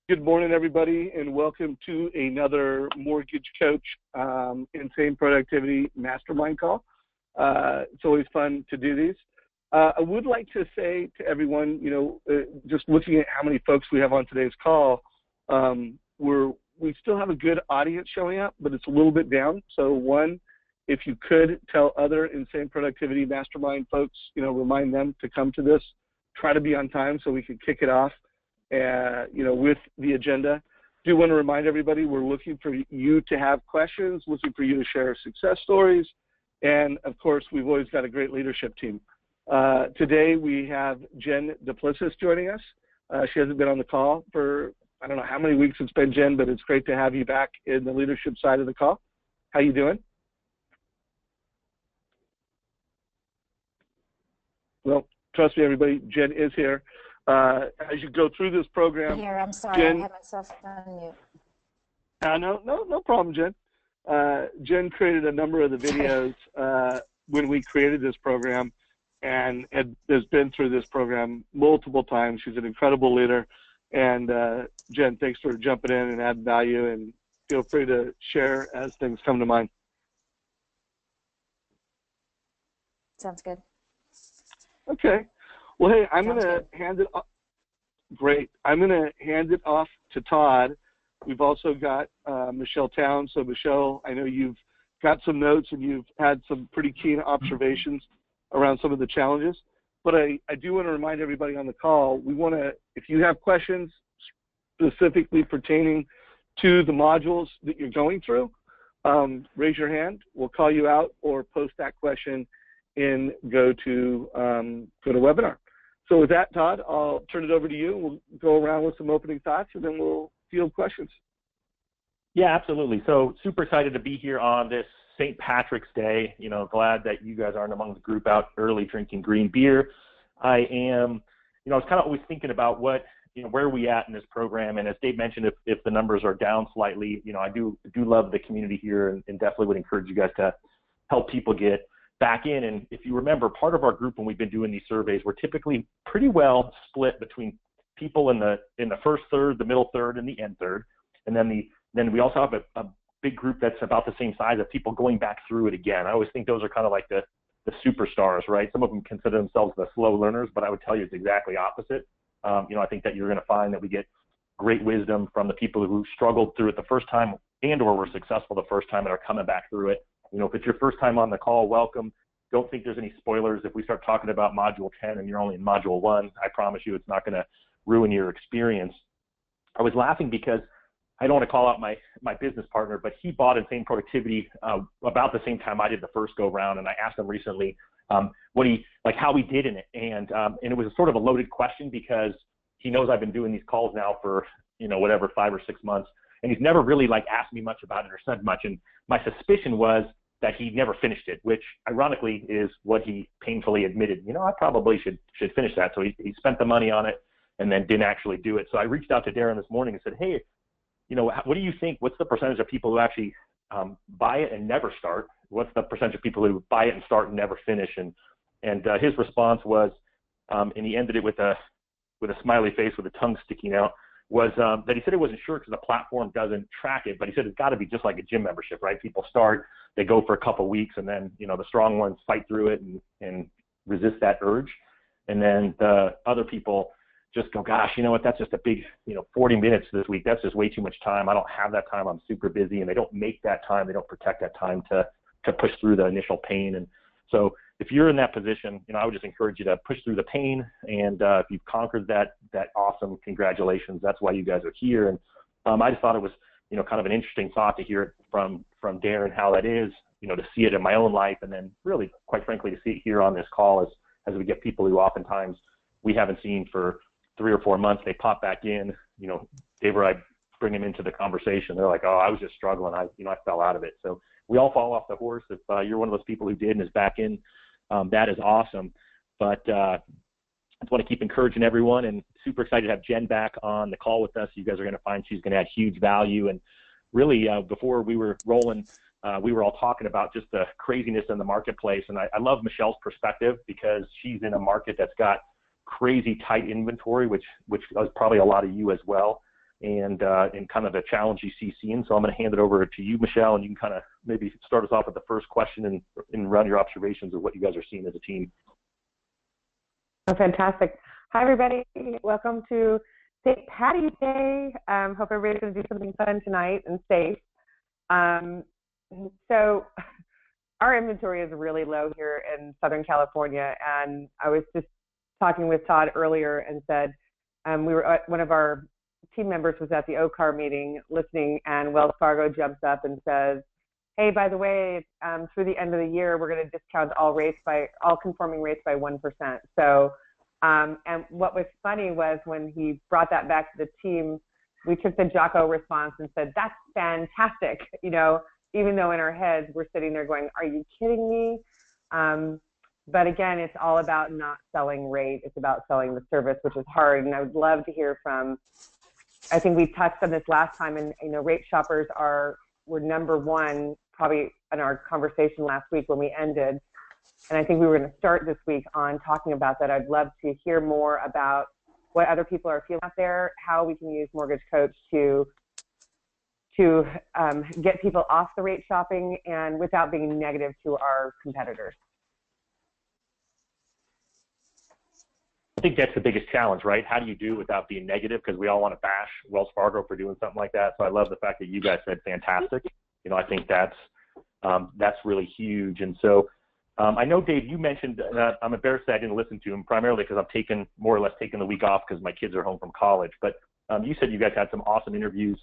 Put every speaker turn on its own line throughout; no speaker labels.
Good morning, everybody, and welcome to another Mortgage Coach Insane Productivity Mastermind call. It's always fun to do these. I would like to say to everyone, just looking at how many folks we have on today's call, we still have a good audience showing up, but it's a little bit down. So one, if you could tell other Insane Productivity Mastermind folks, remind them to come to this, try to be on time so we can kick it off. With the agenda. Do want to remind everybody we're looking for you to have questions, looking for you to share success stories, and of course we've always got a great leadership team. Today we have Jen Duplessis joining us. She hasn't been on the call for I don't know how many weeks it's been, Jen, but it's great to have you back in the leadership side of the call. How you doing? Well, trust me, everybody, Jen is here. As you go through this program,
I'm sorry,
Jen,
I have myself on mute.
No problem, Jen. Jen created a number of the videos when we created this program, and has been through this program multiple times. She's an incredible leader, and Jen, thanks for jumping in and adding value. And feel free to share as things come to mind.
Sounds good.
Okay. Well, hey, I'm going to hand it off. Great. I'm going to hand it off to Todd. We've also got Michele Town. So, Michele, I know you've got some notes and you've had some pretty keen observations around some of the challenges. But I do want to remind everybody on the call, if you have questions specifically pertaining to the modules that you're going through, raise your hand. We'll call you out or post that question in go to webinar. So with that, Todd, I'll turn it over to you. We'll go around with some opening thoughts, and then we'll field questions.
Yeah, absolutely. So super excited to be here on this St. Patrick's Day. Glad that you guys aren't among the group out early drinking green beer. I am, I was kind of always thinking about where are we at in this program. And as Dave mentioned, if the numbers are down slightly, I do love the community here and definitely would encourage you guys to help people get back in. And if you remember, part of our group when we've been doing these surveys, we're typically pretty well split between people in the first third, the middle third, and the end third. And then we also have a big group that's about the same size of people going back through it again. I always think those are kind of like the superstars, right? Some of them consider themselves the slow learners, but I would tell you it's exactly opposite. I think that you're going to find that we get great wisdom from the people who struggled through it the first time and or were successful the first time and are coming back through it. If it's your first time on the call, welcome. Don't think there's any spoilers. If we start talking about Module 10 and you're only in Module 1, I promise you it's not going to ruin your experience. I was laughing because I don't want to call out my business partner, but he bought Insane Productivity about the same time I did the first go-round, and I asked him recently how he did in it. And it was sort of a loaded question because he knows I've been doing these calls now for, 5 or 6 months, and he's never really asked me much about it or said much. And my suspicion was that he never finished it, which ironically is what he painfully admitted. I probably should finish that. So he spent the money on it and then didn't actually do it. So I reached out to Darren this morning and said, hey, what do you think? What's the percentage of people who actually buy it and never start? What's the percentage of people who buy it and start and never finish? And his response was, and he ended it with a smiley face with a tongue sticking out, was that he said he wasn't sure because the platform doesn't track it, but he said it's got to be just like a gym membership, right? People start, they go for a couple of weeks, and then the strong ones fight through it and resist that urge, and then the other people just go, gosh, you know what? That's just a big 40 minutes this week. That's just way too much time. I don't have that time. I'm super busy, and they don't make that time. They don't protect that time to push through the initial pain. And so if you're in that position, I would just encourage you to push through the pain. And if you've conquered that awesome, congratulations. That's why you guys are here. And I just thought it was, kind of an interesting thought to hear it from Darren, how that is, to see it in my own life. And then really, quite frankly, to see it here on this call as we get people who oftentimes we haven't seen for 3 or 4 months, they pop back in, Dave or I bring them into the conversation. They're like, oh, I was just struggling. I fell out of it. So we all fall off the horse. If you're one of those people who did and is back in, that is awesome. But I just want to keep encouraging everyone, and super excited to have Jen back on the call with us. You guys are going to find she's going to add huge value. And really, before we were rolling, we were all talking about just the craziness in the marketplace. And I love Michele's perspective because she's in a market that's got crazy tight inventory, which is probably a lot of you as well. and kind of the challenge you see seeing. So I'm going to hand it over to you, Michele, and you can kind of maybe start us off with the first question and run your observations of what you guys are seeing as a team.
Oh, fantastic. Hi, everybody. Welcome to St. Patty's Day. Hope everybody's going to do something fun tonight and safe. So our inventory is really low here in Southern California, and I was just talking with Todd earlier and said we were one of our team members was at the OCAR meeting listening, and Wells Fargo jumps up and says, hey, by the way, through the end of the year, we're going to discount all conforming rates by 1%. So, and what was funny was when he brought that back to the team, we took the Jocko response and said, that's fantastic, even though in our heads we're sitting there going, are you kidding me? But again, it's all about not selling rate. It's about selling the service, which is hard. And I would love to hear from, I think we touched on this last time, and rate shoppers were number one probably in our conversation last week when we ended. And I think we were going to start this week on talking about that. I'd love to hear more about what other people are feeling out there, how we can use Mortgage Coach to get people off the rate shopping and without being negative to our competitors.
I think that's the biggest challenge, right? How do you do without being negative? Because we all want to bash Wells Fargo for doing something like that. So I love the fact that you guys said fantastic. I think that's really huge. And so I know, Dave, you mentioned that I'm embarrassed that I didn't listen to him, primarily because I'm more or less taking the week off because my kids are home from college. But you said you guys had some awesome interviews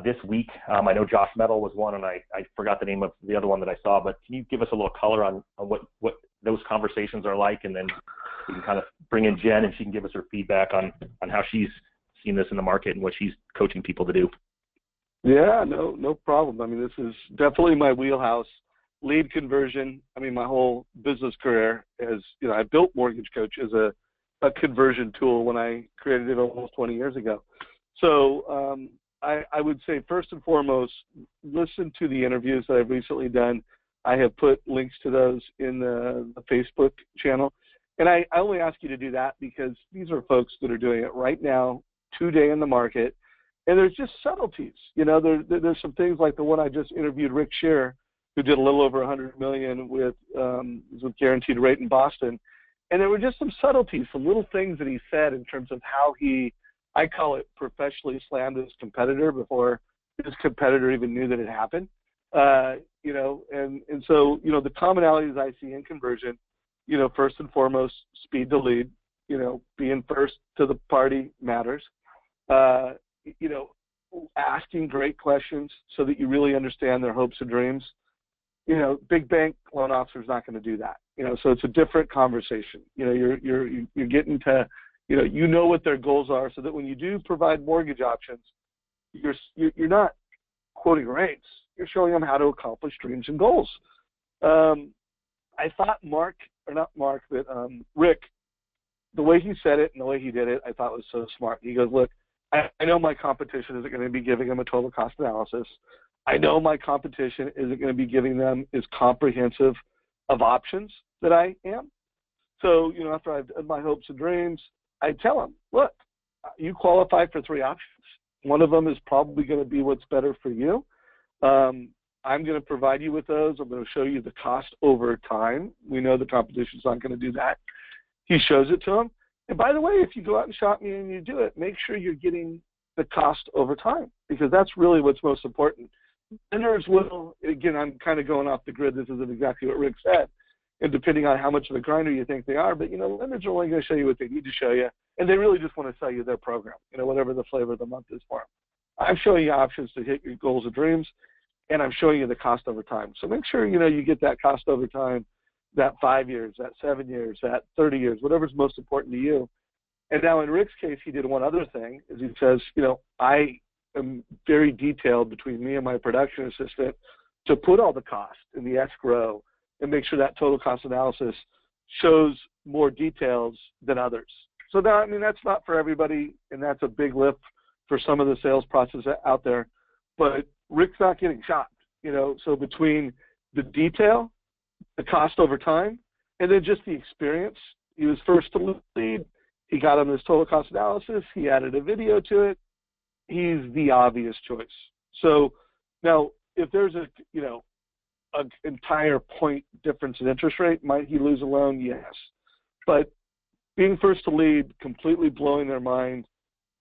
this week. I know Josh Metal was one, and I forgot the name of the other one that I saw. But can you give us a little color on what those conversations are like, and then we can kind of bring in Jen, and she can give us her feedback on how she's seen this in the market and what she's coaching people to do.
Yeah, no problem. I mean, this is definitely my wheelhouse. Lead conversion. I mean, my whole business career is, I built Mortgage Coach as a conversion tool when I created it almost 20 years ago. So I would say first and foremost, listen to the interviews that I've recently done. I have put links to those in the Facebook channel. And I only ask you to do that because these are folks that are doing it right now, today in the market. And there's just subtleties. There's some things like the one I just interviewed, Rick Shearer, who did a little over $100 million with guaranteed rate in Boston. And there were just some subtleties, some little things that he said in terms of how I call it professionally slammed his competitor before his competitor even knew that it happened. And so, the commonalities I see in conversion, first and foremost, speed to lead, being first to the party matters. Asking great questions so that you really understand their hopes and dreams. Big bank loan officer's not going to do that. So it's a different conversation. You're getting to, what their goals are, so that when you do provide mortgage options, you're not quoting rates. You're showing them how to accomplish dreams and goals. I thought Rick, the way he said it and the way he did it, I thought was so smart. He goes, look, I know my competition isn't going to be giving them a total cost analysis. I know my competition isn't going to be giving them as comprehensive of options that I am. So, after I've done my hopes and dreams, I tell them, look, you qualify for 3 options. One of them is probably going to be what's better for you. I'm going to provide you with those. I'm going to show you the cost over time. We know the competition's not going to do that. He shows it to them. And by the way, if you go out and shop me and you do it, make sure you're getting the cost over time, because that's really what's most important. Lenders will, again, I'm kind of going off the grid. This isn't exactly what Rick said. And depending on how much of a grinder you think they are, but, lenders are only going to show you what they need to show you. And they really just want to sell you their program, whatever the flavor of the month is for them. I'm showing you options to hit your goals and dreams, and I'm showing you the cost over time. So make sure, you get that cost over time, that 5 years, that 7 years, that 30 years, whatever's most important to you. And now in Rick's case, he did one other thing, is he says, I am very detailed between me and my production assistant to put all the cost in the escrow and make sure that total cost analysis shows more details than others. So that, that's not for everybody, and that's a big lift for some of the sales process out there. But Rick's not getting shocked, so between the detail, the cost over time, and then just the experience. He was first to lead. He got him his total cost analysis. He added a video to it. he's the obvious choice. So now, if there's an entire point difference in interest rate, might he lose a loan? Yes. But being first to lead, completely blowing their mind,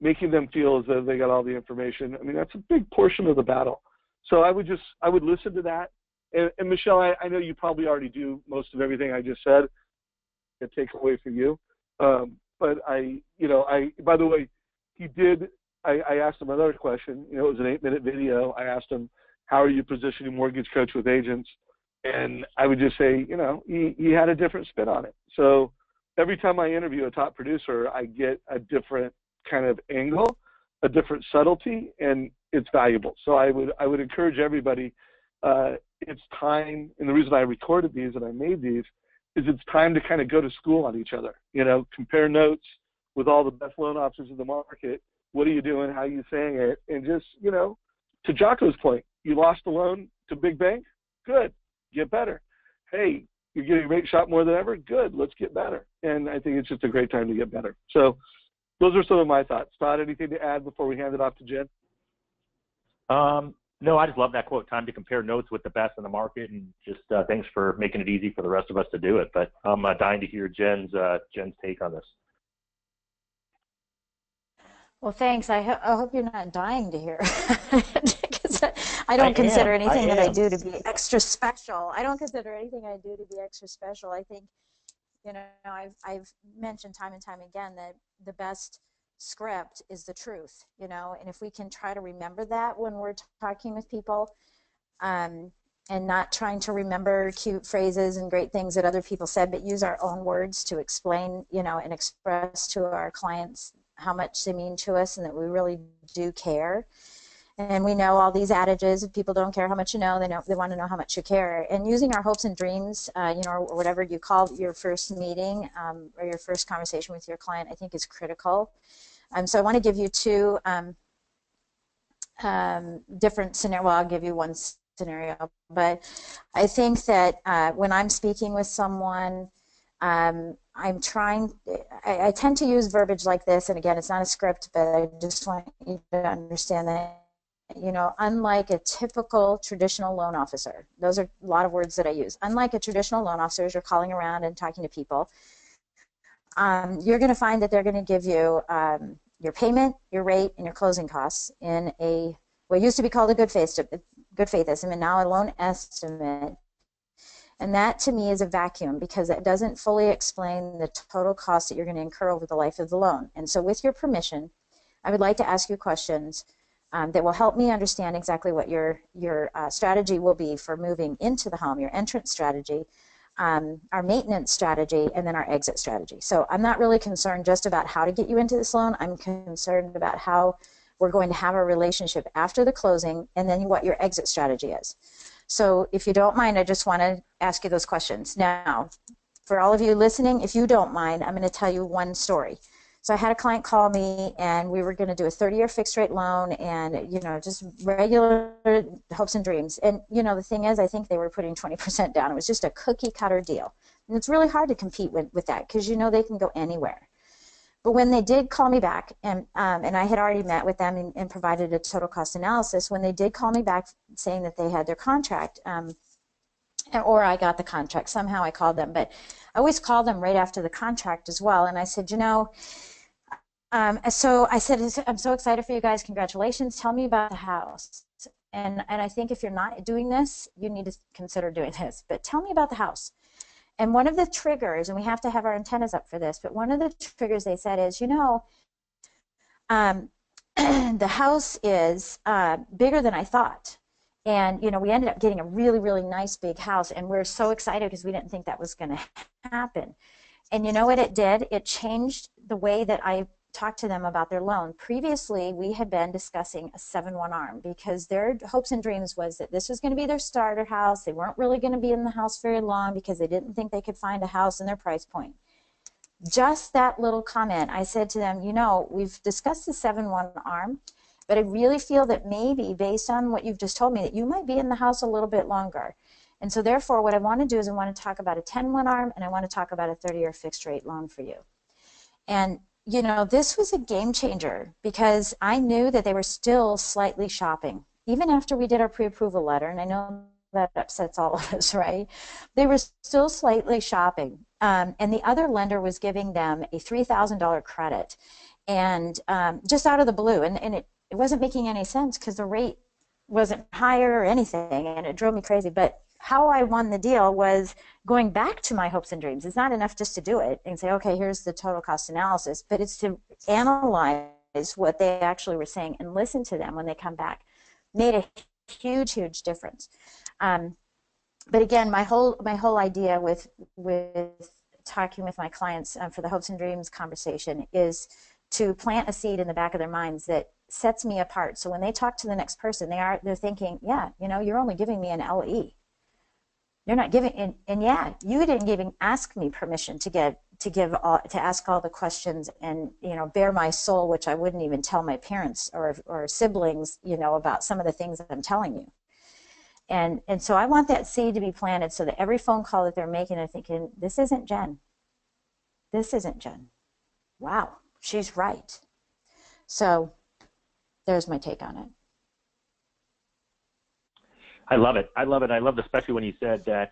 making them feel as though they got all the information, I mean, that's a big portion of the battle. So I would listen to that. And Michele, I know you probably already do most of everything I just said. It takes away from you. But by the way, I asked him another question. It was an 8-minute video. I asked him, how are you positioning Mortgage Coach with agents? And I would just say, he had a different spin on it. So every time I interview a top producer, I get a different kind of angle, a different subtlety, and it's valuable. So I would encourage everybody, it's time, and the reason I recorded these and I made these is it's time to kind of go to school on each other, compare notes with all the best loan officers in the market. What are you doing? How are you saying it? And just, to Jocko's point, you lost a loan to big bank? Good, get better. Hey, you're getting rate shot more than ever? Good, let's get better. And I think it's just a great time to get better. So those are some of my thoughts. Todd, anything to add before we hand it off to Jen?
No, I just love that quote, time to compare notes with the best in the market, and just thanks for making it easy for the rest of us to do it. But I'm dying to hear Jen's take on this.
Well, thanks. I hope you're not dying to hear. Because I don't consider anything that I do to be extra special. I don't consider anything I do to be extra special. I think, I've mentioned time and time again that the best script is the truth, and if we can try to remember that when we're talking with people, and not trying to remember cute phrases and great things that other people said, but use our own words to explain, and express to our clients how much they mean to us and that we really do care. And we know all these adages, if people don't care how much you know, they want to know how much you care. And using our hopes and dreams, or whatever you call your first meeting, or your first conversation with your client, I think is critical. So I want to give you two different scenarios. Well, I'll give you one scenario, but I think that when I'm speaking with someone, I tend to use verbiage like this, and again, it's not a script, but I just want you to understand that, unlike a typical traditional loan officer, those are a lot of words that I use. Unlike a traditional loan officer, as you're calling around and talking to people, you're going to find that they're going to give you your payment, your rate, and your closing costs in what used to be called a good faith estimate, now a loan estimate. And that, to me, is a vacuum because it doesn't fully explain the total cost that you're going to incur over the life of the loan. And so with your permission, I would like to ask you questions that will help me understand exactly what your strategy will be for moving into the home, your entrance strategy, our maintenance strategy, and then our exit strategy. So I'm not really concerned just about how to get you into this loan. I'm concerned about how we're going to have a relationship after the closing, and then what your exit strategy is. So if you don't mind, I just want to ask you those questions. Now, for all of you listening, if you don't mind, I'm going to tell you one story. So I had a client call me, and we were going to do a 30-year fixed rate loan, and just regular hopes and dreams. And the thing is, I think they were putting 20% down. It was just a cookie cutter deal, and it's really hard to compete with that because they can go anywhere. But when they did call me back, and I had already met with them and provided a total cost analysis, when they did call me back saying that they had their contract, or I got the contract, somehow I called them, but I always call them right after the contract as well. And I said, so I said, I'm so excited for you guys. Congratulations. Tell me about the house. And I think if you're not doing this, you need to consider doing this. But tell me about the house. And one of the triggers, and we have to have our antennas up for this, but one of the triggers they said is, the house is bigger than I thought. And, we ended up getting a really, really nice big house, and we're so excited because we didn't think that was going to happen. And you know what it did? It changed the way that I talked to them about their loan. Previously, we had been discussing a 7-1 ARM because their hopes and dreams was that this was going to be their starter house. They weren't really going to be in the house very long because they didn't think they could find a house in their price point. Just that little comment, I said to them, we've discussed the 7-1 ARM, but I really feel that maybe based on what you've just told me that you might be in the house a little bit longer. And so therefore, what I want to do is I want to talk about a 10-1 ARM, and I want to talk about a 30-year fixed rate loan for you. And you know, this was a game changer because I knew that they were still slightly shopping. Even after we did our pre-approval letter, and I know that upsets all of us, right? They were still slightly shopping. And the other lender was giving them a $3,000 credit, and just out of the blue. And it wasn't making any sense because the rate wasn't higher or anything, and it drove me crazy. But how I won the deal was going back to my hopes and dreams. It's not enough just to do it and say, okay, here's the total cost analysis, but it's to analyze what they actually were saying and listen to them when they come back. Made a huge difference. But again, my whole idea with talking with my clients for the hopes and dreams conversation is to plant a seed in the back of their minds that sets me apart. So when they talk to the next person, they're thinking, yeah, you know, you're only giving me an LE. You're not giving, and yeah, you didn't even ask me permission to ask all the questions and, you know, bare my soul, which I wouldn't even tell my parents or siblings, you know, about some of the things that I'm telling you. And so I want that seed to be planted so that every phone call that they're making, they're thinking, this isn't Jen. This isn't Jen. Wow, she's right. So there's my take on it.
I love it. I love especially when you said that,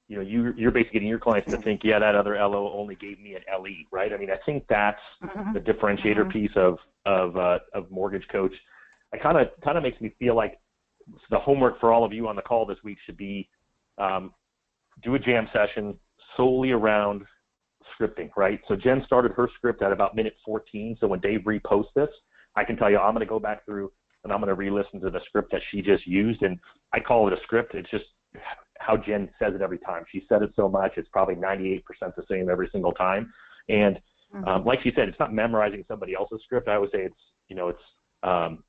you know, you're basically getting your clients to think, yeah, that other LO only gave me an LE, right? I mean, I think that's the differentiator piece of Mortgage Coach. It kind of makes me feel like the homework for all of you on the call this week should be do a jam session solely around scripting, right? So Jen started her script at about minute 14. So when Dave reposts this, I can tell you I'm going to go back through and I'm going to re-listen to the script that she just used. And I call it a script. It's just how Jen says it every time. She said it so much, it's probably 98% the same every single time. And like she said, it's not memorizing somebody else's script. I would say it's, you know, it's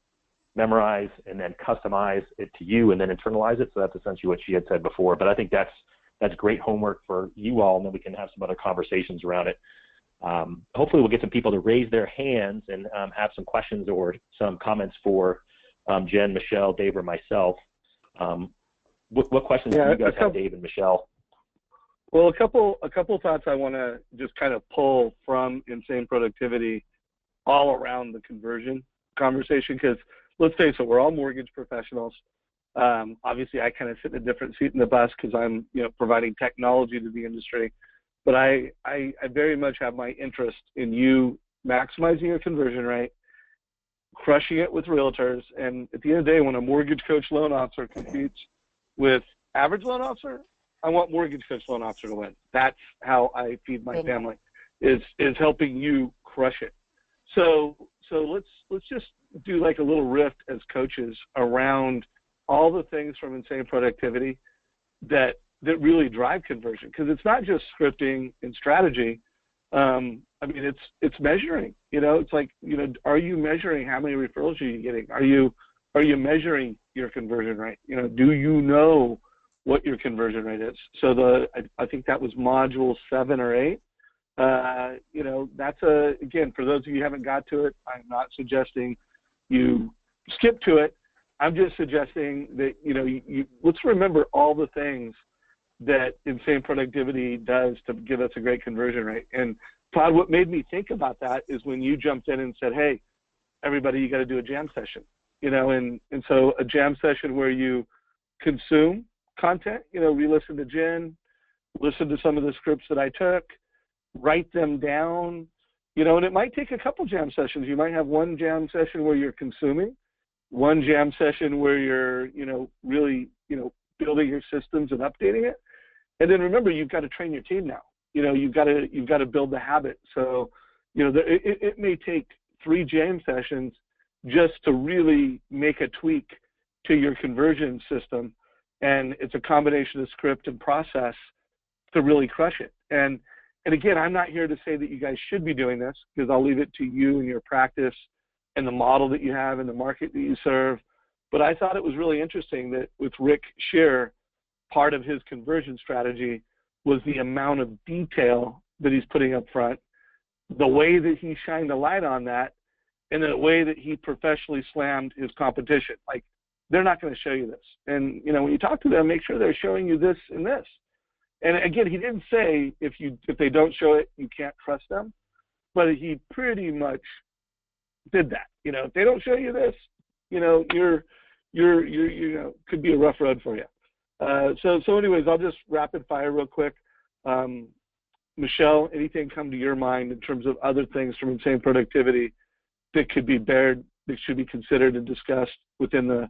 memorize and then customize it to you and then internalize it. So that's essentially what she had said before. But I think that's great homework for you all, and then we can have some other conversations around it. Hopefully we'll get some people to raise their hands and have some questions or some comments for Jen, Michele, Dave, or myself. What questions do you guys have, Dave and Michele?
Well, a couple thoughts I want to just kind of pull from Insane Productivity all around the conversion conversation, because let's face it, we're all mortgage professionals. Obviously, I kind of sit in a different seat in the bus because I'm, you know, providing technology to the industry. But I very much have my interest in you maximizing your conversion rate, crushing it with realtors, and at the end of the day, when a mortgage coach loan officer competes with average loan officer, I want mortgage coach loan officer to win. That's how I feed my family, is helping you crush it. So let's just do like a little riff as coaches around all the things from Insane Productivity that really drive conversion, because it's not just scripting and strategy. I mean, it's measuring. You know, it's like, you know, are you measuring how many referrals are you getting? Are you measuring your conversion rate? You know, do you know what your conversion rate is? So I think that was module 7 or 8. You know, that's again, for those of you who haven't got to it, I'm not suggesting you skip to it. I'm just suggesting that, you know, let's remember all the things that Insane Productivity does to give us a great conversion rate. And Todd, what made me think about that is when you jumped in and said, hey, everybody, you got to do a jam session, you know, and so a jam session where you consume content, you know, re-listen to Jen, listen to some of the scripts that I took, write them down, you know, and it might take a couple jam sessions. You might have one jam session where you're consuming, one jam session where you're, you know, really, you know, building your systems and updating it. And then remember, you've got to train your team now. You know, you've got to build the habit. So, you know, it may take 3 jam sessions just to really make a tweak to your conversion system. And it's a combination of script and process to really crush it. And again, I'm not here to say that you guys should be doing this, because I'll leave it to you and your practice and the model that you have and the market that you serve. But I thought it was really interesting that with Rick Shearer, part of his conversion strategy was the amount of detail that he's putting up front, the way that he shined a light on that, and the way that he professionally slammed his competition. Like, they're not going to show you this. And, you know, when you talk to them, make sure they're showing you this and this. And again, he didn't say if they don't show it, you can't trust them. but he pretty much did that. You know, if they don't show you this, you know, you're you know, could be a rough road for you. So anyways, I'll just rapid fire real quick. Michele, anything come to your mind in terms of other things from Insane Productivity that could be bared, that should be considered and discussed within the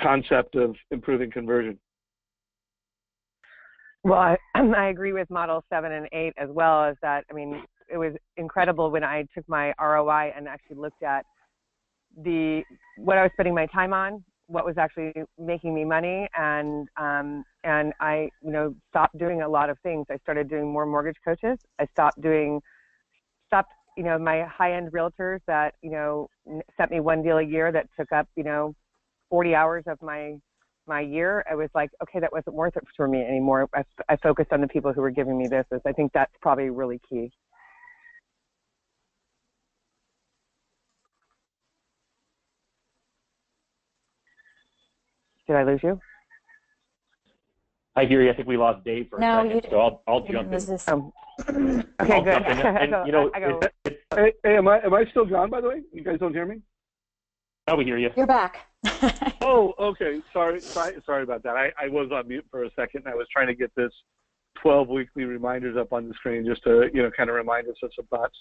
concept of improving conversion?
Well, I agree with Model 7 and 8 as well, as that, I mean, it was incredible when I took my ROI and actually looked at what I was spending my time on, what was actually making me money, and I, you know, stopped doing a lot of things. I started doing more mortgage coaches. I stopped, you know, my high-end realtors that, you know, sent me one deal a year that took up, you know, 40 hours of my year. I was like, okay, that wasn't worth it for me anymore. I focused on the people who were giving me business. I think that's probably really key. Did I lose you?
I hear you. I think we lost Dave for a second, so I'll jump in.
Okay, good.
And you know,
hey, am I still gone, by the way? You guys don't hear me?
Now we hear you.
You're back.
Oh, okay. Sorry about that. I was on mute for a second, and I was trying to get this 12 weekly reminders up on the screen just to, you know, kind of remind us of some thoughts.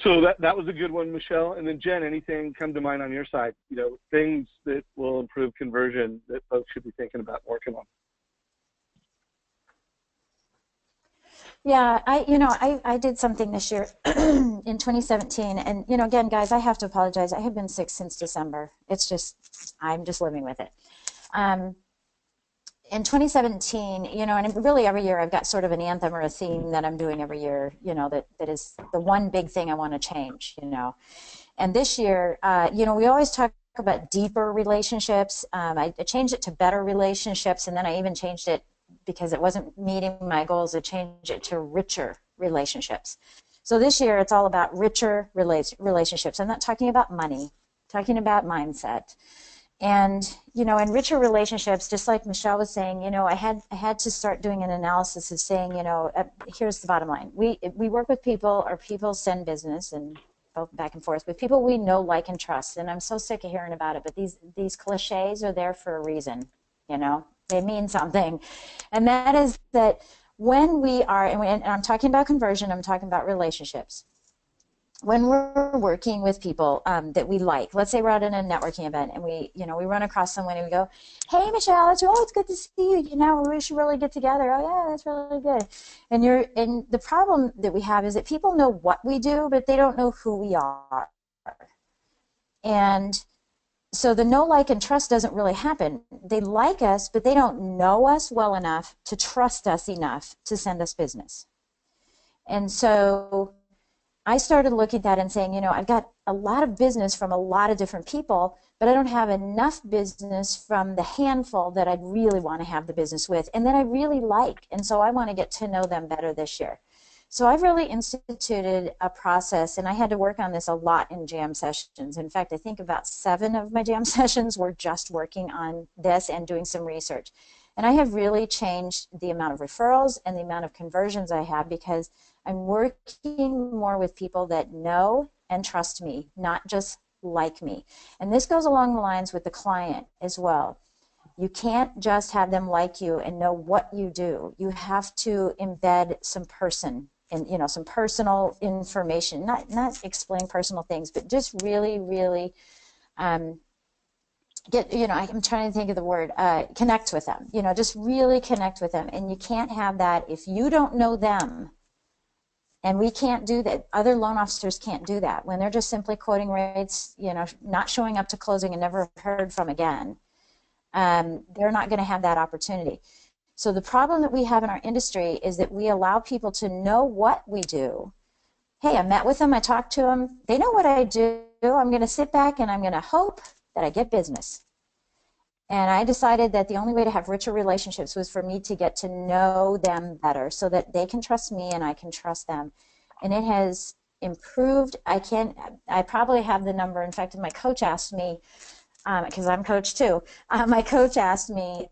So that was a good one, Michele. And then Jen, anything come to mind on your side? You know, things that will improve conversion that folks should be thinking about working on.
Yeah, I did something this year in 2017, and you know, again, guys, I have to apologize. I have been sick since December. It's just, I'm just living with it. In 2017, you know, and really every year I've got sort of an anthem or a theme that I'm doing every year, you know, that is the one big thing I want to change, you know. And this year, you know, we always talk about deeper relationships. I changed it to better relationships, and then I even changed it because it wasn't meeting my goals to change it to richer relationships. So this year it's all about richer relationships. I'm not talking about money, I'm talking about mindset. And, you know, in richer relationships, just like Michele was saying, you know, I had to start doing an analysis of saying, you know, here's the bottom line. We work with people, or people send business and both back and forth with people we know, like, and trust. And I'm so sick of hearing about it, but these cliches are there for a reason, you know. They mean something. And that is that when we are, and I'm talking about conversion, I'm talking about relationships. When we're working with people that we like, let's say we're out in a networking event and we run across someone and we go, hey, Michele, it's good to see you. You know, we should really get together. Oh, yeah, that's really good. And the problem that we have is that people know what we do, but they don't know who we are. And so the know, like, and trust doesn't really happen. They like us, but they don't know us well enough to trust us enough to send us business. And so I started looking at that and saying, you know, I've got a lot of business from a lot of different people, but I don't have enough business from the handful that I'd really want to have the business with and that I really like. And so I want to get to know them better this year. So I've really instituted a process, and I had to work on this a lot in jam sessions. In fact, I think about 7 of my jam sessions were just working on this and doing some research. And I have really changed the amount of referrals and the amount of conversions I have because I'm working more with people that know and trust me, not just like me. And this goes along the lines with the client as well. You can't just have them like you and know what you do. You have to embed some person and, you know, some personal information, not explain personal things, but just really, really get, you know, I'm trying to think of the word, connect with them, you know, just really connect with them. And you can't have that if you don't know them. And we can't do that. Other loan officers can't do that. When they're just simply quoting rates, you know, not showing up to closing and never heard from again, they're not going to have that opportunity. So the problem that we have in our industry is that we allow people to know what we do. Hey, I met with them, I talked to them, they know what I do. I'm going to sit back and I'm going to hope that I get business. And I decided that the only way to have richer relationships was for me to get to know them better so that they can trust me and I can trust them. And it has improved. I probably have the number. In fact, my coach asked me, because I'm coach too, my coach asked me,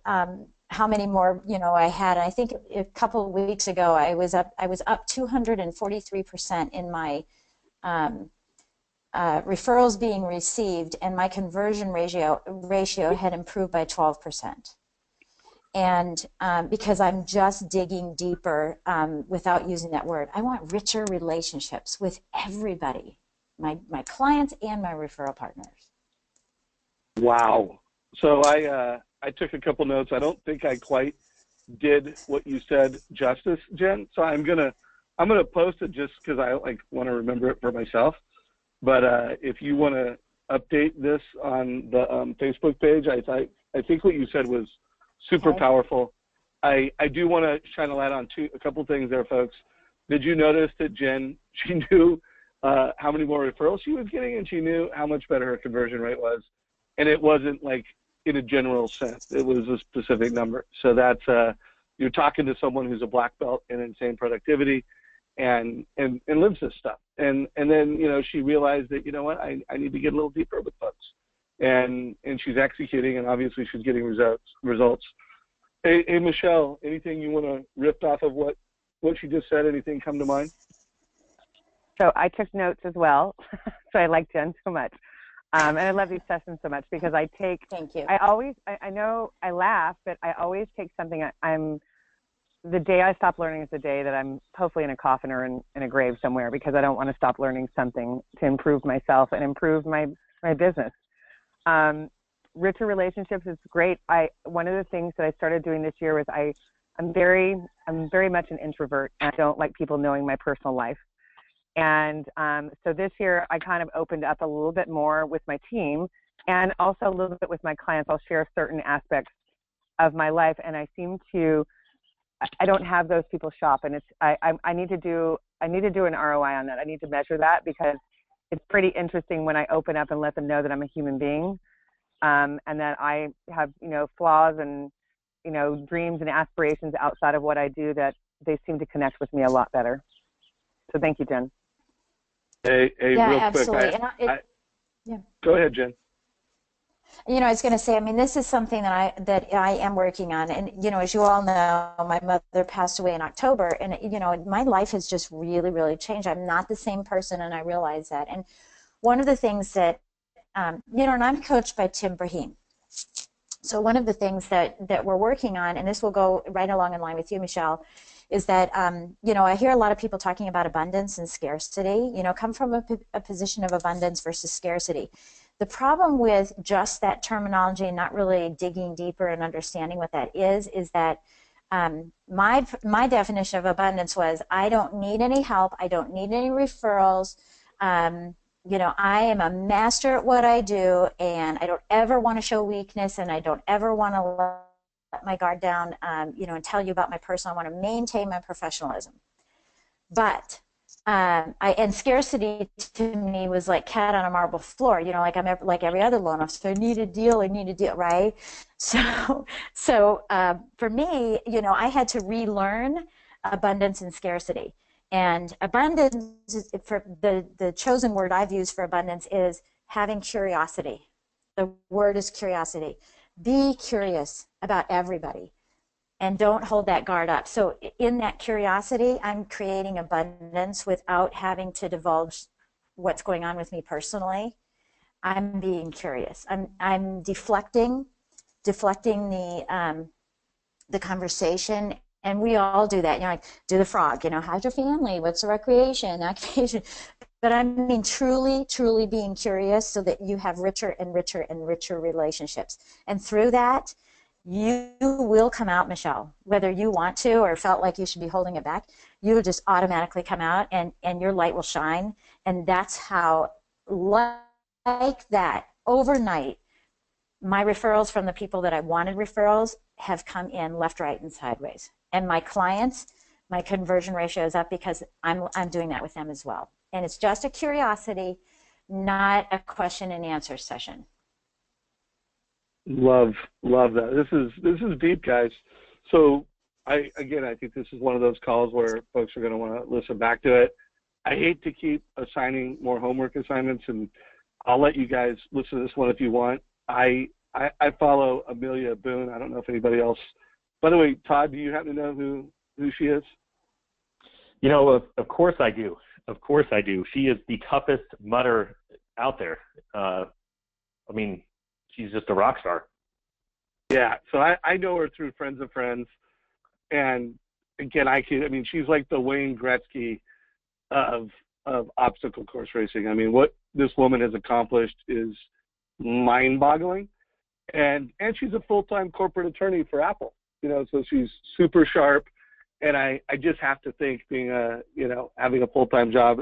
how many more, I had. I think a couple of weeks ago I was up 243% in my referrals being received, and my conversion ratio had improved by 12%. And because I'm just digging deeper without using that word. I want richer relationships with everybody, my clients and my referral partners.
Wow. So I took a couple notes. I don't think I quite did what you said justice, Jen. So I'm gonna post it just because I want to remember it for myself. But if you want to update this on the Facebook page, I think what you said was super powerful. I do want to shine a light on a couple things there, folks. Did you notice that Jen, she knew how many more referrals she was getting, and she knew how much better her conversion rate was? And it wasn't like in a general sense. It was a specific number. So that's you're talking to someone who's a black belt in insane productivity and lives this stuff. And then, she realized that, I need to get a little deeper with folks. And she's executing, and obviously she's getting results. Hey, Michele, anything you want to riff off of what she just said? Anything come to mind?
So I took notes as well. So I like Jen so much. And I love these sessions so much because I take,
thank you.
I know I laugh, but I always take something. The day I stop learning is the day that I'm hopefully in a coffin or in a grave somewhere, because I don't want to stop learning something to improve myself and improve my business. Richer relationships is great. One of the things that I started doing this year was I'm very much an introvert, and I don't like people knowing my personal life. And so this year I kind of opened up a little bit more with my team, and also a little bit with my clients. I'll share certain aspects of my life, and I don't have those people shop, and I need to do an ROI on that. I need to measure that, because it's pretty interesting when I open up and let them know that I'm a human being, and that I have flaws and dreams and aspirations outside of what I do, that they seem to connect with me a lot better. So thank you, Jen.
Hey,
yeah,
real
absolutely.
quick. Go ahead, Jen.
I was going to say, this is something that I am working on. And, as you all know, my mother passed away in October, and, my life has just really, really changed. I'm not the same person, and I realize that. And one of the things that, and I'm coached by Tim Brahim. So one of the things that we're working on, and this will go right along in line with you, Michele, is that, I hear a lot of people talking about abundance and scarcity, come from a position of abundance versus scarcity. The problem with just that terminology and not really digging deeper and understanding what that is that my definition of abundance was, I don't need any help, I don't need any referrals, I am a master at what I do, and I don't ever want to show weakness, and I don't ever want to let my guard down, and tell you about my personal. I want to maintain my professionalism. But and scarcity to me was like cat on a marble floor, like I'm like every other loan officer. I need a deal, right? So for me, I had to relearn abundance and scarcity. And abundance, for the chosen word I've used for abundance, is having curiosity. The word is curiosity. Be curious about everybody, and don't hold that guard up. So in that curiosity, I'm creating abundance without having to divulge what's going on with me personally. I'm being curious. I'm deflecting the conversation, and we all do that. Like, do the frog. How's your family? What's the recreation, occupation? But I mean, truly, truly being curious, so that you have richer and richer and richer relationships, and through that, you will come out, Michele, whether you want to or felt like you should be holding it back. You will just automatically come out, and your light will shine. And that's how, like that, overnight, my referrals from the people that I wanted referrals have come in left, right, and sideways. And my clients, my conversion ratio is up because I'm doing that with them as well. And it's just a curiosity, not a question and answer session.
Love that. This is deep, guys. So I think this is one of those calls where folks are going to want to listen back to it. I hate to keep assigning more homework assignments, and I'll let you guys listen to this one if you want. I follow Amelia Boone. I don't know if anybody else By the way, Todd, do you happen to know who she is?
You know, of course I do. Of course I do. She is the toughest mutter out there. I mean, she's just a rock star.
Yeah, so I know her through friends of friends, and again, I mean, she's like the Wayne Gretzky of obstacle course racing. I mean, what this woman has accomplished is mind-boggling, and she's a full-time corporate attorney for Apple. You know, so she's super sharp, and I just have to think being having a full-time job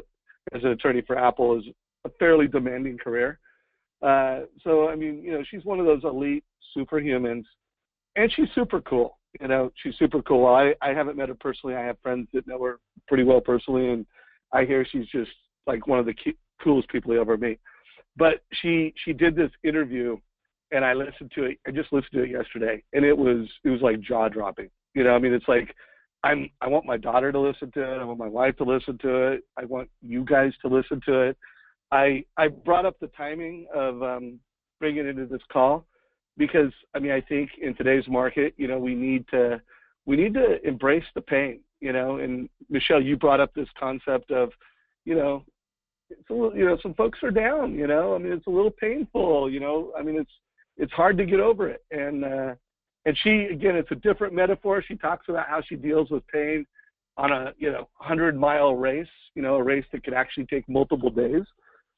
as an attorney for Apple is a fairly demanding career. So I mean, you know, she's one of those elite superhumans, and she's super cool. You know, she's super cool. I haven't met her personally. I have friends that know her pretty well personally, and I hear she's just like one of the coolest people you'll ever meet. But she did this interview, and I listened to it. I just listened to it yesterday, and it was like jaw dropping. You know, I mean, it's like I want my daughter to listen to it. I want my wife to listen to it. I want you guys to listen to it. I brought up the timing of bringing it into this call because, I mean, I think in today's market, you know, we need to embrace the pain, you know. And Michele, you brought up this concept of, you know, it's a little, you know, some folks are down, you know. I mean, it's a little painful, you know. I mean, it's hard to get over it. And she, again, it's a different metaphor. She talks about how she deals with pain on a, you know, 100-mile race, you know, a race that could actually take multiple days.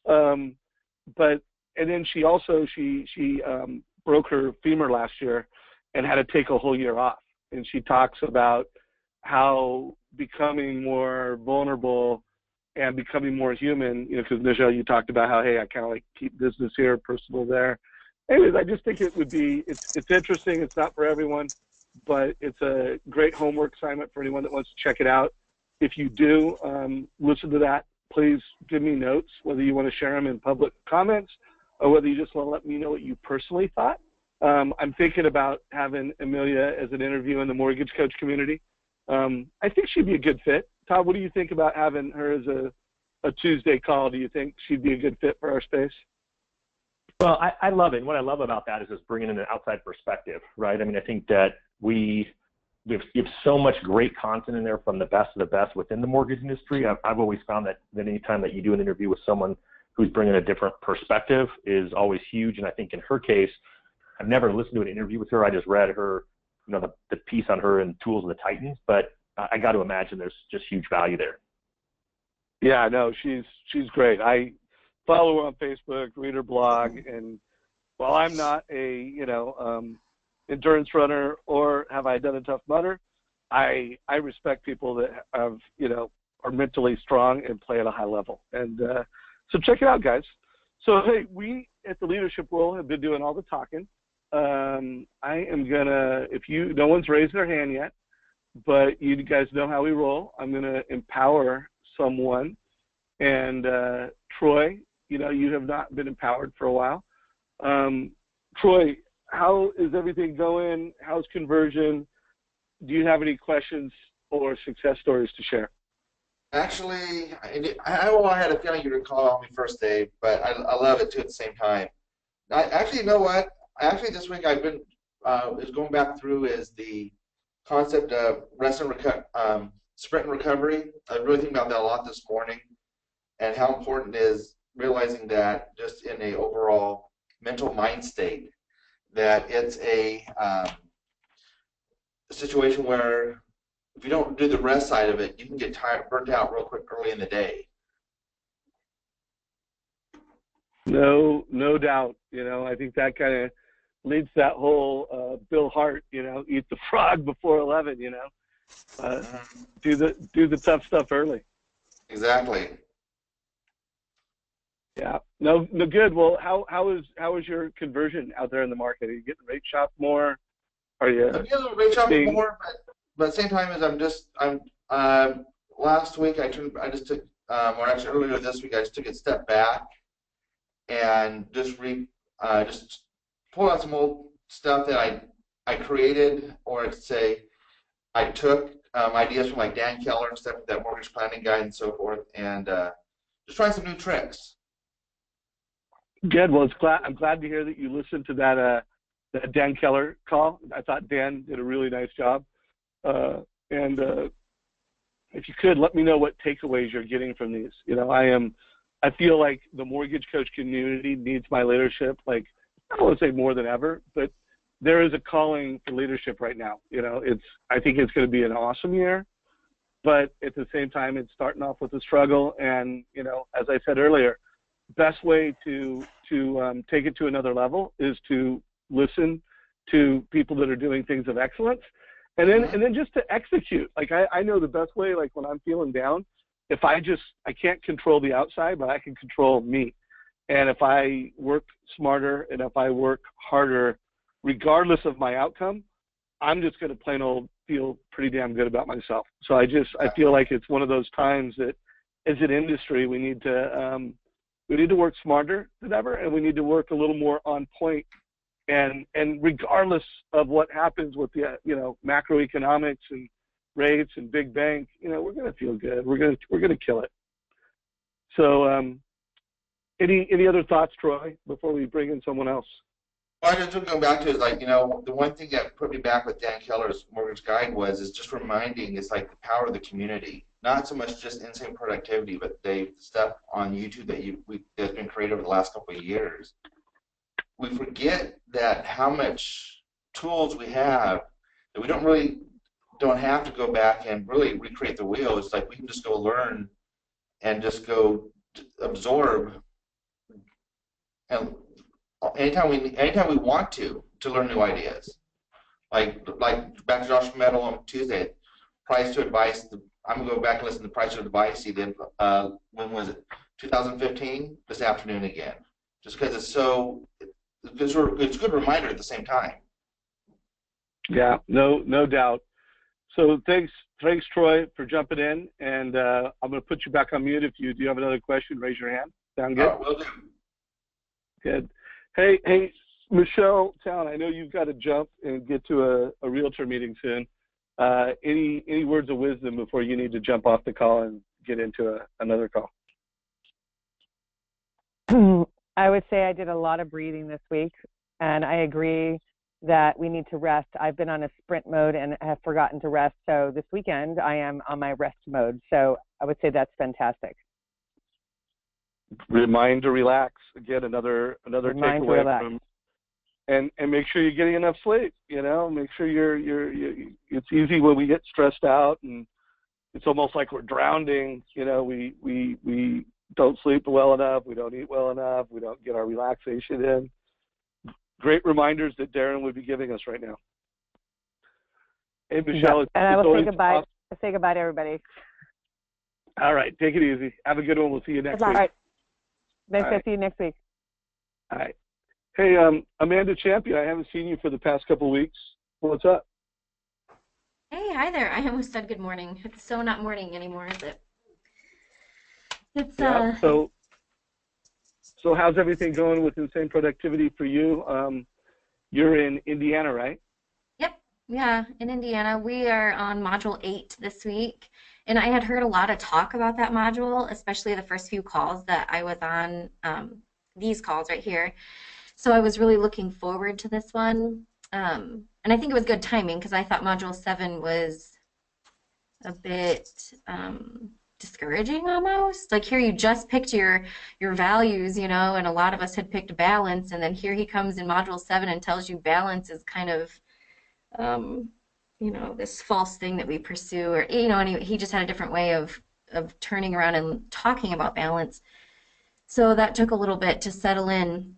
And then she also broke her femur last year and had to take a whole year off. And she talks about how becoming more vulnerable and becoming more human, you know, because Michele, you talked about how, hey, I kind of like keep business here, personal there. Anyways, I just think it would be, it's interesting. It's not for everyone, but it's a great homework assignment for anyone that wants to check it out. If you do listen to that, please give me notes, whether you want to share them in public comments or whether you just want to let me know what you personally thought. I'm thinking about having Amelia as an interview in the mortgage coach community. I think she'd be a good fit. Todd, what do you think about having her as a Tuesday call? Do you think she'd be a good fit for our space?
Well, I love it. And what I love about that is just bringing in an outside perspective, right? I mean, I think that we have so much great content in there from the best of the best within the mortgage industry. I've always found that any time that you do an interview with someone who's bringing a different perspective is always huge. And I think in her case, I've never listened to an interview with her. I just read her, you know, the piece on her and Tools of the Titans. But I got to imagine there's just huge value there.
Yeah, no, she's great. I follow her on Facebook, read her blog, and while I'm not a, you know, endurance runner or have I done a Tough Mudder, I respect people that have, you know, are mentally strong and play at a high level. And so check it out, guys. So, hey, we at the Leadership Role have been doing all the talking. I am going to, no one's raised their hand yet, but you guys know how we roll. I'm going to empower someone. And Troy, you know, you have not been empowered for a while. Troy, how is everything going? How's conversion? Do you have any questions or success stories to share?
Actually, I had a feeling you would call me first, Dave, but I love it too at the same time. You know what? This week I've been is going back through is the concept of sprint and recovery. I really think about that a lot this morning, and how important it is realizing that just in a overall mental mind state, that it's a situation where if you don't do the rest side of it, you can get burnt out real quick early in the day.
No doubt. You know, I think that kind of leads that whole Bill Hart, you know, eat the frog before 11. You know, do the tough stuff early.
Exactly.
Yeah. No, good. Well, how is your conversion out there in the market? Are you getting rate shopped more? Are you?
I'm getting rate shopped more, but at the same time as I'm last week earlier this week I just took a step back and just pull out some old stuff that I created, or say I took ideas from like Dan Keller and stuff, that mortgage planning guide and so forth, and just trying some new tricks.
Good. Well, I'm glad to hear that you listened to that Dan Keller call. I thought Dan did a really nice job. And if you could, let me know what takeaways you're getting from these. You know, I feel like the mortgage coach community needs my leadership, like, I don't want to say more than ever, but there is a calling for leadership right now. You know, I think it's going to be an awesome year, but at the same time, it's starting off with a struggle. And, you know, as I said earlier, best way to take it to another level is to listen to people that are doing things of excellence, and then just to execute. Like, I know the best way, like when I'm feeling down, if I can't control the outside, but I can control me. And if I work smarter and if I work harder, regardless of my outcome, I'm just going to plain old feel pretty damn good about myself. So I feel like it's one of those times that as an industry, we need to work smarter than ever, and we need to work a little more on point. And regardless of what happens with the, you know, macroeconomics and rates and big bank, you know, we're going to feel good. We're going to kill it. So any other thoughts, Troy, before we bring in someone else?
Well, I just going back to is, like, you know, the one thing that put me back with Dan Keller's mortgage guide is just reminding, it's like the power of the community. Not so much just Insane Productivity, but the stuff on YouTube that's been created over the last couple of years. We forget that how much tools we have that we don't have to go back and really recreate the wheel. It's like we can just go learn and just go absorb, and anytime we want to learn new ideas. Like back to Josh Metal on Tuesday, price to advice. I'm gonna go back and listen to Price to Advice. He did when was it? 2015. This afternoon again, just because it's a good reminder at the same time.
Yeah, no doubt. So thanks, Troy, for jumping in, and I'm going to put you back on mute. If you do have another question, raise your hand. Sound good?
Will do.
Good. Hey, Michele Town, I know you've got to jump and get to a realtor meeting soon. Any words of wisdom before you need to jump off the call and get into another call?
I would say I did a lot of breathing this week, and I agree that we need to rest. I've been on a sprint mode and have forgotten to rest. So this weekend I am on my rest mode. So I would say that's fantastic.
Remind to relax. Again, another takeaway from, and make sure you're getting enough sleep. You know, make sure it's easy when we get stressed out and it's almost like we're drowning. You know, we don't sleep well enough. We don't eat well enough. We don't get our relaxation in. Great reminders that Darren would be giving us right now. Hey, Michele.
And I will say goodbye. Awesome. Say goodbye to everybody.
All right. Take it easy. Have a good one. We'll see you next week.
All right. Nice to see you next week.
All right. Hey, Amanda Champion, I haven't seen you for the past couple of weeks. What's up?
Hey, hi there. I almost said good morning. It's so not morning anymore, is it? It's
yeah, So how's everything going with Insane Productivity for you? You're in Indiana, right?
Yep. Yeah, in Indiana. We are on Module 8 this week. And I had heard a lot of talk about that module, especially the first few calls that I was on, these calls right here. So I was really looking forward to this one. And I think it was good timing because I thought Module 7 was a bit discouraging almost. Like here you just picked your values, you know, and a lot of us had picked balance, and then here he comes in Module 7 and tells you balance is kind of you know, this false thing that we pursue, or you know, and he just had a different way of turning around and talking about balance. So that took a little bit to settle in,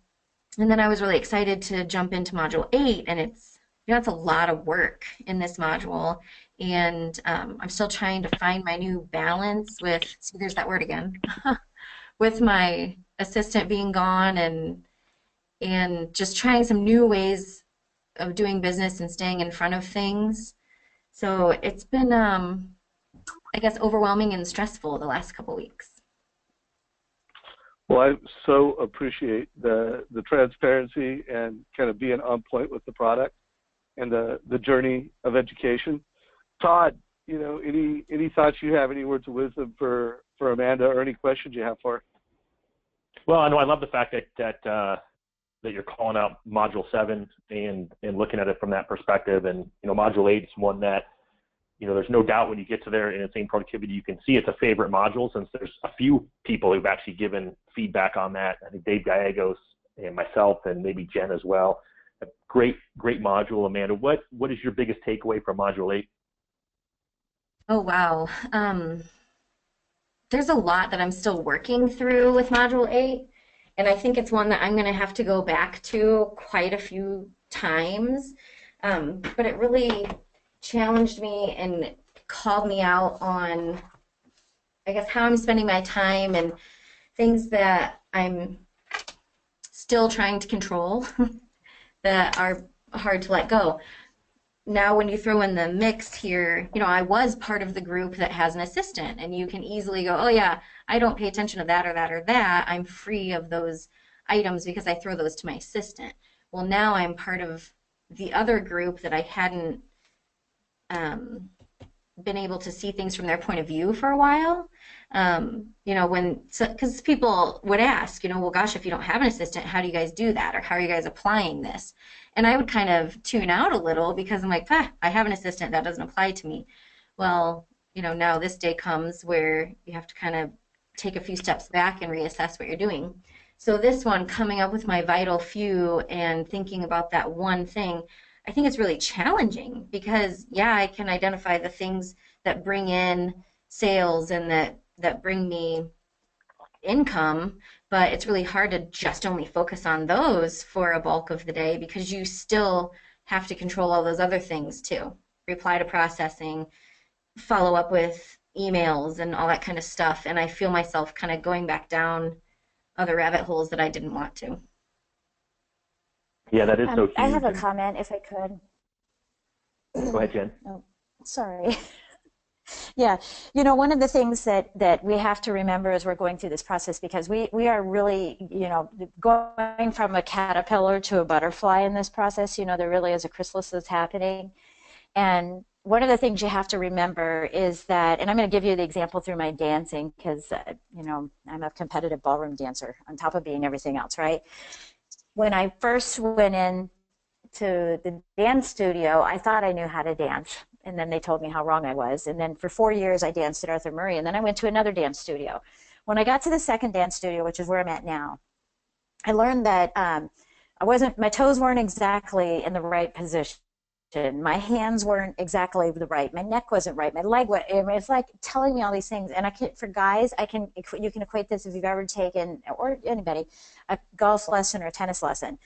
and then I was really excited to jump into Module 8, and it's, you know, it's a lot of work in this module. And I'm still trying to find my new balance with, see, there's that word again, with my assistant being gone, and just trying some new ways of doing business and staying in front of things. So it's been, I guess, overwhelming and stressful the last couple weeks.
Well, I so appreciate the transparency and kind of being on point with the product and the journey of education. Todd, you know, any thoughts you have, any words of wisdom for Amanda, or any questions you have for her?
Well, I know I love the fact that that you're calling out Module 7 and looking at it from that perspective. And, Module 8 is one that, there's no doubt when you get to there in Insane Productivity, you can see it's a favorite module, since there's a few people who've actually given feedback on that. I think Dave Gallegos and myself and maybe Jen as well. A great module. Amanda, what is your biggest takeaway from Module 8?
Oh, wow. There's a lot that I'm still working through with Module 8, and I think it's one that I'm going to have to go back to quite a few times, but it really challenged me and called me out on, I guess, how I'm spending my time and things that I'm still trying to control that are hard to let go. Now, when you throw in the mix here, I was part of the group that has an assistant, and you can easily go, oh yeah, I don't pay attention to that or that or that. I'm free of those items because I throw those to my assistant. Well, now I'm part of the other group that I hadn't been able to see things from their point of view for a while. Because people would ask, well, gosh, if you don't have an assistant, how do you guys do that? Or how are you guys applying this? And I would kind of tune out a little because I'm like, I have an assistant, that doesn't apply to me. Well, now this day comes where you have to kind of take a few steps back and reassess what you're doing. So this one, coming up with my vital few and thinking about that one thing, I think it's really challenging because, yeah, I can identify the things that bring in sales and that bring me income, but it's really hard to just only focus on those for a bulk of the day because you still have to control all those other things too. Reply to processing, follow up with emails and all that kind of stuff, and I feel myself kind of going back down other rabbit holes that I didn't want to.
Yeah, that is so huge.
I have a comment, if I could.
Go ahead, Jen.
Oh, sorry. Yeah, one of the things that we have to remember as we're going through this process, because we are really, going from a caterpillar to a butterfly in this process, there really is a chrysalis that's happening. And one of the things you have to remember is that, and I'm going to give you the example through my dancing because, I'm a competitive ballroom dancer on top of being everything else, right? When I first went in to the dance studio, I thought I knew how to dance. And then they told me how wrong I was. And then for 4 years, I danced at Arthur Murray. And then I went to another dance studio. When I got to the second dance studio, which is where I'm at now, I learned that my toes weren't exactly in the right position. My hands weren't exactly the right. My neck wasn't right. My leg was. It's like telling me all these things. And for guys, you can equate this if you've ever taken, or anybody, a golf lesson or a tennis lesson.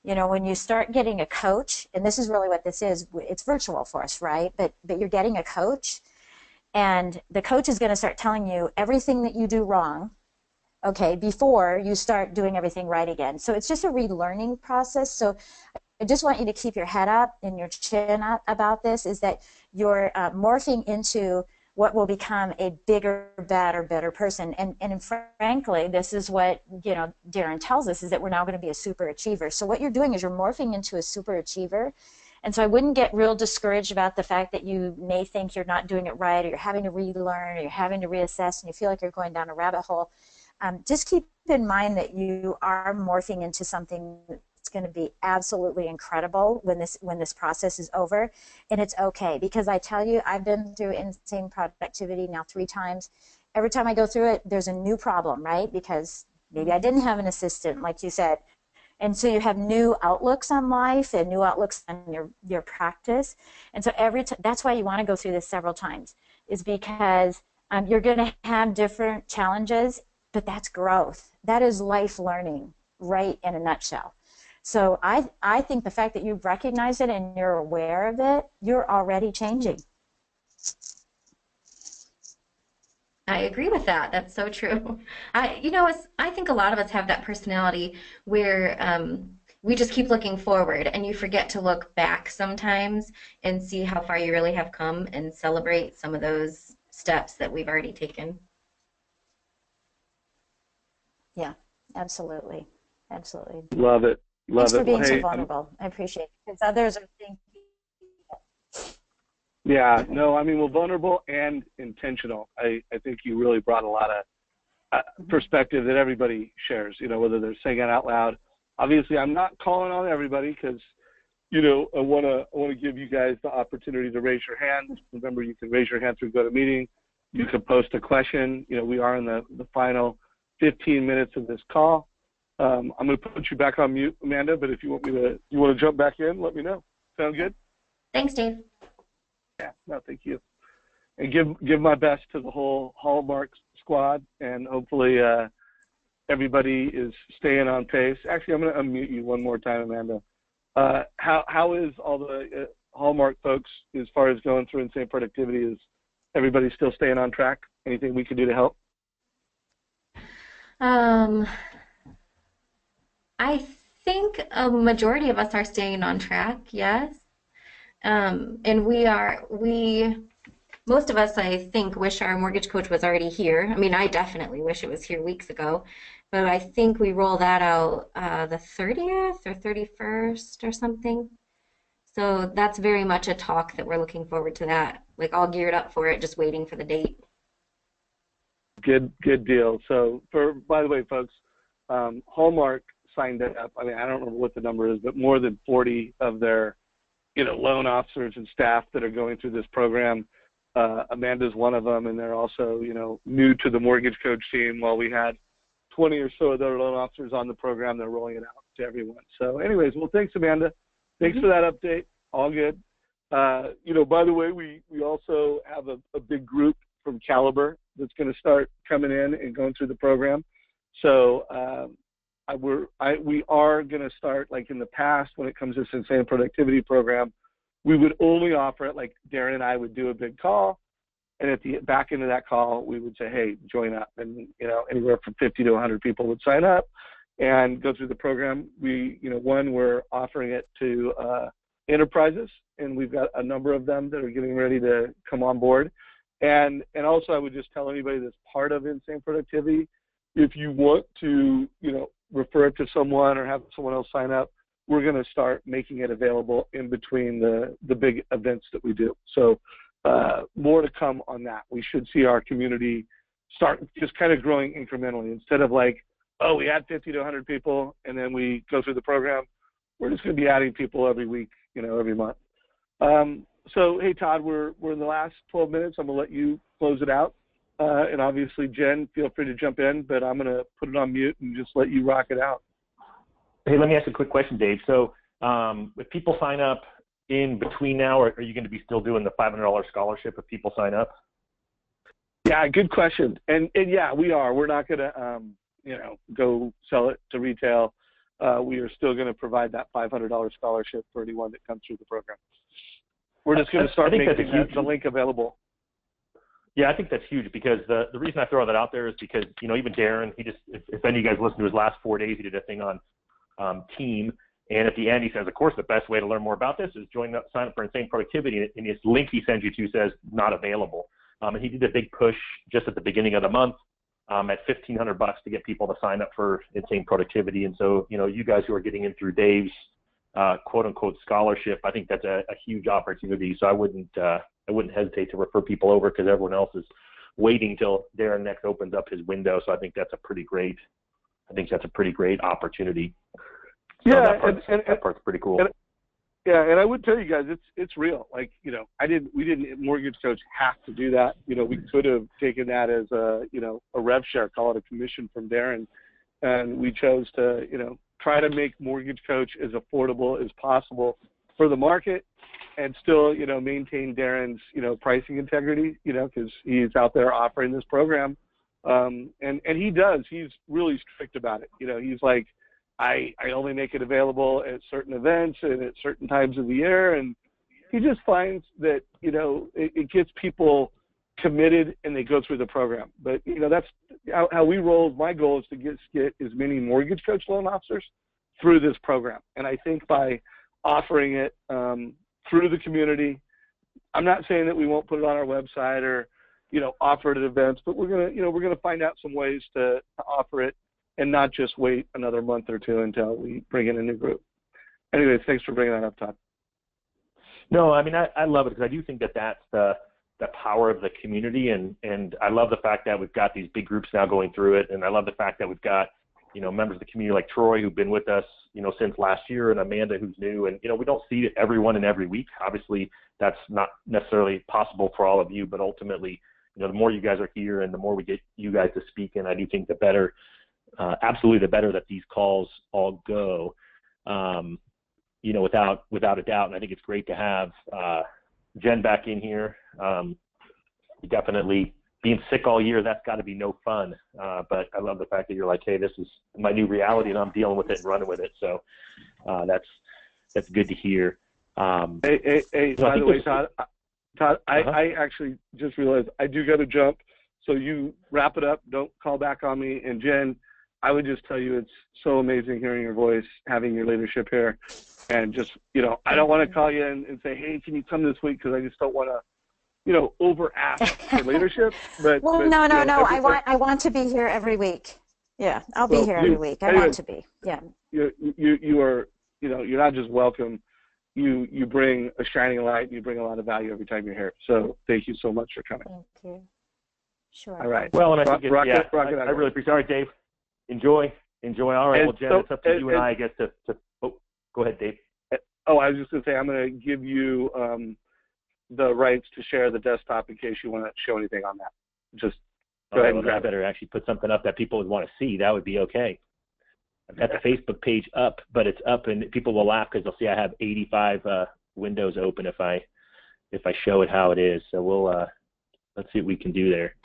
When you start getting a coach, and this is really what this is, it's virtual for us, right? But you're getting a coach, and the coach is going to start telling you everything that you do wrong, okay, before you start doing everything right again. So it's just a relearning process. So I just want you to keep your head up and your chin up about this, is that you're morphing into what will become a bigger, better person. And frankly, this is what, Darren tells us, is that we're now going to be a super achiever. So what you're doing is you're morphing into a super achiever. And so I wouldn't get real discouraged about the fact that you may think you're not doing it right, or you're having to relearn, or you're having to reassess, and you feel like you're going down a rabbit hole. Just keep in mind that you are morphing into something that's going to be absolutely incredible when this process is over. And it's okay, because I tell you, I've been through Insane Productivity now 3 times. Every time I go through it, there's a new problem, right? Because maybe I didn't have an assistant, like you said. And so you have new outlooks on life and new outlooks on your practice. And so that's why you want to go through this several times, is because you're going to have different challenges, but that's growth. That is life learning, right, in a nutshell. So I think the fact that you've recognized it and you're aware of it, you're already changing.
I agree with that. That's so true. I think a lot of us have that personality where we just keep looking forward, and you forget to look back sometimes and see how far you really have come and celebrate some of those steps that we've already taken.
Yeah, absolutely. Absolutely.
Love it.
Thanks for being so vulnerable. I appreciate it, because others are thinking.
Yeah, no, I mean, well, vulnerable and intentional. I think you really brought a lot of perspective that everybody shares, whether they're saying it out loud Obviously, I'm not calling on everybody because, you know, I want to give you guys the opportunity to raise your hand. Remember, you can raise your hand through GoToMeeting. You can post a question. You know, we are in the final 15 minutes of this call. I'm going to put you back on mute, Amanda, but if you want to jump back in, let me know. Sound good?
Thanks, Dave.
Yeah, no, thank you. And give my best to the whole Hallmark squad, and hopefully everybody is staying on pace. Actually, I'm going to unmute you one more time, Amanda. How is all the Hallmark folks as far as going through Insane Productivity? Is everybody still staying on track? Anything we can do to help?
I think a majority of us are staying on track, yes. And most of us, I think, wish our mortgage coach was already here. I mean, I definitely wish it was here weeks ago, but I think we roll that out the 30th or 31st or something. So that's very much a talk that we're looking forward to that. Like, all geared up for it, just waiting for the date.
Good deal. So, by the way, folks, Hallmark signed up. I mean, I don't remember what the number is, but more than 40 of their, you know, loan officers and staff that are going through this program. Amanda's one of them, and they're also, you know, new to the mortgage coach team. While we had 20 or so of their loan officers on the program, they're rolling it out to everyone. So, anyways, well, thanks, Amanda. Thanks for that update. All good. You know, by the way, we also have a big group from Caliber that's going to start coming in and going through the program. So we are going to start, like in the past, when it comes to this Insane Productivity program, we would only offer it, like Darren and I would do a big call, and at the back end of that call, we would say, hey, join up. And, you know, anywhere from 50 to 100 people would sign up and go through the program. We, you know, we're offering it to enterprises, and we've got a number of them that are getting ready to come on board. And also, I would just tell anybody that's part of Insane Productivity, if you want to, you know, refer it to someone or have someone else sign up, we're going to start making it available in between the big events that we do. So more to come on that. We should see our community start just kind of growing incrementally. Instead of like, oh, we had 50 to 100 people and then we go through the program, we're just going to be adding people every week, you know, every month. So, hey, Todd, we're in the last 12 minutes. I'm going to let you close it out. And obviously, Jen, feel free to jump in, but I'm going to put it on mute and just let you rock it out.
Hey, let me ask a quick question, Dave. So if people sign up in between now, or are you going to be still doing the $500 scholarship if people sign up?
Yeah, good question. And yeah, we are. We're not going to, you know, go sell it to retail. We are still going to provide that $500 scholarship for anyone that comes through the program. We're just going to start making the link available.
Yeah, I think that's huge, because the reason I throw that out there is because, you know, even Darren, he just, if any of you guys listen to his last 4 days, he did a thing on team, and at the end he says, of course, the best way to learn more about this is sign up for Insane Productivity, and his link he sends you to says not available. And he did a big push just at the beginning of the month at $1,500 to get people to sign up for Insane Productivity. And so, you know, you guys who are getting in through Dave's quote unquote scholarship, I think that's a huge opportunity. So I wouldn't hesitate to refer people over, because everyone else is waiting till Darren next opens up his window. So I think that's a pretty great opportunity. So
yeah,
that part's pretty cool.
And I would tell you guys, it's real. Like, you know, we didn't Mortgage Coach have to do that. You know, we could have taken that as a rev share, call it a commission from Darren, and we chose to, you know, try to make Mortgage Coach as affordable as possible for the market, and still, you know, maintain Darren's, you know, pricing integrity, you know, because he's out there offering this program. And he's really strict about it. You know, he's like, I only make it available at certain events and at certain times of the year. And he just finds that, you know, it gets people committed and they go through the program. But, you know, that's how we roll. My goal is to get as many Mortgage Coach loan officers through this program. And I think by offering it through the community, I'm not saying that we won't put it on our website or, you know, offer it at events, but we're gonna find out some ways to offer it and not just wait another month or two until we bring in a new group. Anyways, thanks for bringing that up, Todd.
No, I mean, I love it, because I do think that that's the power of the community, and I love the fact that we've got these big groups now going through it, and I love the fact that we've got, members of the community like Troy who've been with us, since last year, and Amanda who's new. And, we don't see everyone in every week. Obviously, that's not necessarily possible for all of you, but ultimately, the more you guys are here and the more we get you guys to speak in, I do think the better, absolutely the better that these calls all go, without a doubt. And I think it's great to have Jen back in here. Definitely being sick all year, that's got to be no fun. But I love the fact that you're like, hey, this is my new reality and I'm dealing with it and running with it. So that's good to hear.
Hey, by the way, Todd, I actually just realized I do got to jump. So you wrap it up. Don't call back on me. And Jen, I would just tell you it's so amazing hearing your voice, having your leadership here. And just, I don't want to call you and say, hey, can you come this week? Because I just don't want to, over ask for leadership. But
no. I want to be here every week. Yeah, I'll be here every week. I want to be. Yeah.
You are, you're not just welcome. You bring a shining light. You bring a lot of value every time you're here. So thank you so much for coming.
Thank you. Sure.
All right.
Well, and I think I really appreciate it. All right, Dave. Enjoy. All right. Well, Jen, it's up to you and I guess to. Oh, go ahead, Dave.
Oh, I was just going to say I'm going to give you the rights to share the desktop in case you want to show anything on that. Just go ahead and grab it.
I better actually put something up that people would want to see. That would be okay. I've got the Facebook page up, but it's up, and people will laugh because they'll see I have 85 windows open if I show it how it is. So we'll let's see what we can do there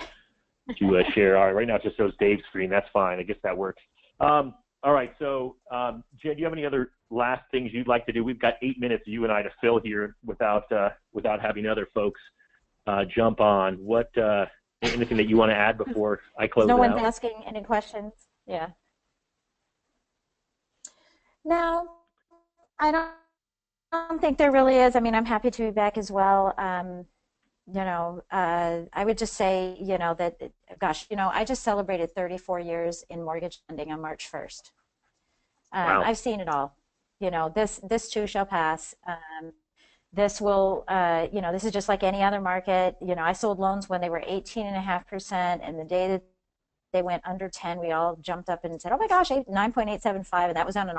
to share. All right, right now it just shows Dave's screen. That's fine. I guess that works. All right, so Jen, do you have any other last things you'd like to do? We've got 8 minutes, you and I, to fill here without having other folks jump on. What anything that you want to add before I close
No
out?
one's asking any questions. Yeah. No, I don't think there really is. I mean, I'm happy to be back as well. I would just say, that, gosh, I just celebrated 34 years in mortgage lending on March 1st.
Wow.
I've seen it all. This too shall pass. This will, this is just like any other market. I sold loans when they were 18.5%, and the day that they went under 10, we all jumped up and said, oh my gosh, 9.875, and that was on a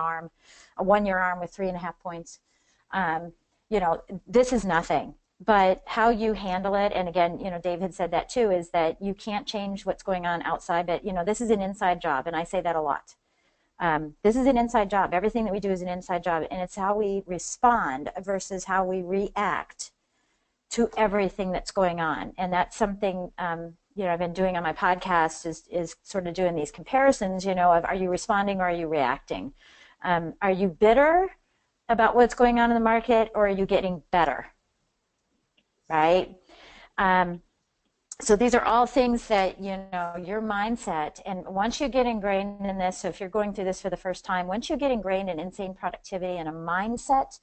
1-year arm with 3.5 points. This is nothing. But how you handle it, and again, Dave had said that too, is that you can't change what's going on outside, but this is an inside job, and I say that a lot. This is an inside job. Everything that we do is an inside job, and it's how we respond versus how we react to everything that's going on. And that's something I've been doing on my podcast is sort of doing these comparisons, of are you responding or are you reacting? Are you bitter about what's going on in the market, or are you getting better? Right? So these are all things that, your mindset, and once you get ingrained in this, so if you're going through this for the first time, once you get ingrained in insane productivity and a mindset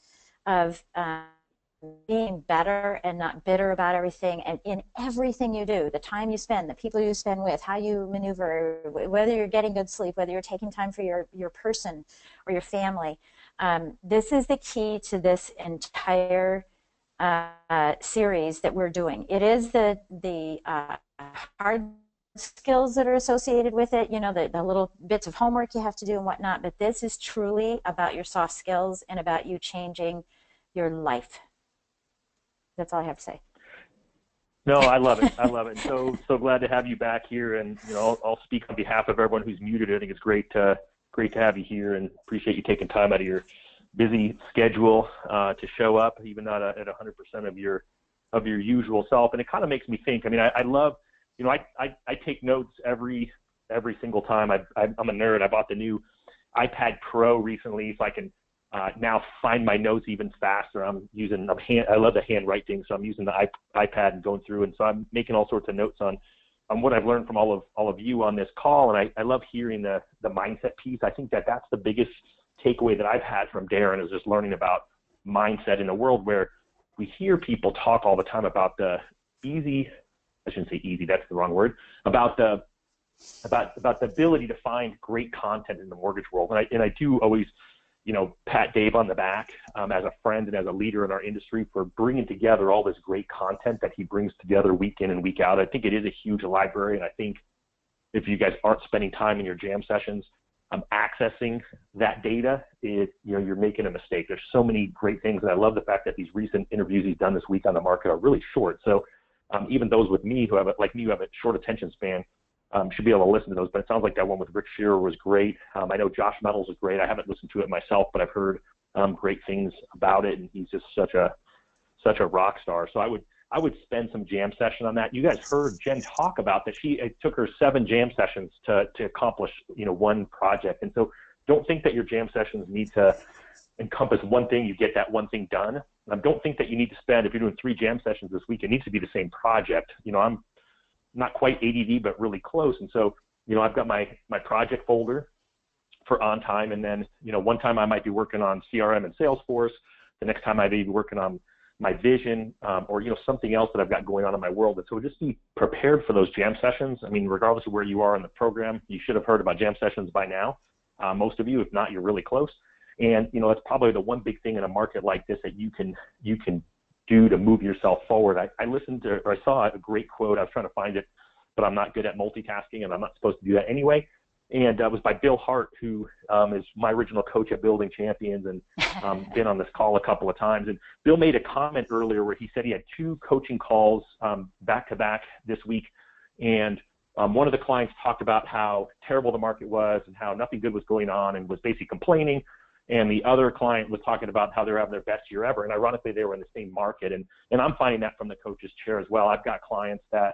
of being better and not bitter about everything, and in everything you do, the time you spend, the people you spend with, how you maneuver, whether you're getting good sleep, whether you're taking time for your person or your family, this is the key to this entire series that we're doing. It is the hard skills that are associated with it, the little bits of homework you have to do and whatnot, but this is truly about your soft skills and about you changing your life. That's all I have to say.
No, I love it. So glad to have you back here, and I'll speak on behalf of everyone who's muted. I think it's great to have you here, and appreciate you taking time out of your busy schedule to show up, even not at 100% of your usual self. And it kind of makes me think. I mean, I love, I take notes every single time. I'm a nerd. I bought the new iPad Pro recently, so I can now find my notes even faster. I love the handwriting, so I'm using the iPad and going through, and so I'm making all sorts of notes on what I've learned from all of you on this call. And I love hearing the mindset piece. I think that's the biggest takeaway that I've had from Darren, is just learning about mindset in a world where we hear people talk all the time about the easy, I shouldn't say easy, that's the wrong word, about the ability to find great content in the mortgage world. And I do always, pat Dave on the back as a friend and as a leader in our industry for bringing together all this great content that he brings together week in and week out. I think it is a huge library, and I think if you guys aren't spending time in your jam sessions, accessing that data, you're making a mistake. There's so many great things, and I love the fact that these recent interviews he's done this week on the market are really short. So even those with me who have a short attention span should be able to listen to those. But it sounds like that one with Rick Shearer was great. I know Josh Metals is great. I haven't listened to it myself, but I've heard great things about it, and he's just such a rock star. So I would spend some jam session on that. You guys heard Jen talk about that. It took her 7 jam sessions to accomplish, one project. And so don't think that your jam sessions need to encompass one thing. You get that one thing done. Don't think that you need to spend, if you're doing 3 jam sessions this week, it needs to be the same project. I'm not quite ADD, but really close. And so, I've got my project folder for on time. And then, one time I might be working on CRM and Salesforce. The next time I may be working on my vision, or something else that I've got going on in my world. And so just be prepared for those jam sessions. I mean, regardless of where you are in the program, you should have heard about jam sessions by now. Most of you, if not, you're really close. And that's probably the one big thing in a market like this that you can do to move yourself forward. I saw a great quote. I was trying to find it, but I'm not good at multitasking, and I'm not supposed to do that anyway. And it was by Bill Hart, who is my original coach at Building Champions, and been on this call a couple of times. And Bill made a comment earlier where he said he had 2 coaching calls back-to-back this week. And one of the clients talked about how terrible the market was and how nothing good was going on and was basically complaining. And the other client was talking about how they're having their best year ever. And ironically, they were in the same market. And I'm finding that from the coach's chair as well. I've got clients that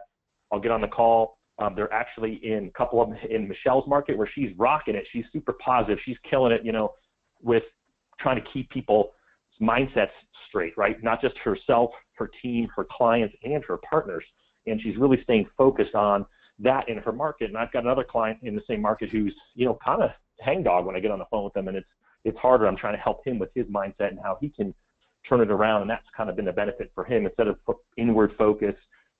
I'll get on the call. They're actually in a couple of them in Michele's market where she's rocking it. She's super positive. She's killing it, with trying to keep people's mindsets straight, right? Not just herself, her team, her clients, and her partners. And she's really staying focused on that in her market. And I've got another client in the same market who's, kind of hangdog when I get on the phone with them, and it's harder. I'm trying to help him with his mindset and how he can turn it around. And that's kind of been the benefit for him. Instead of inward focus,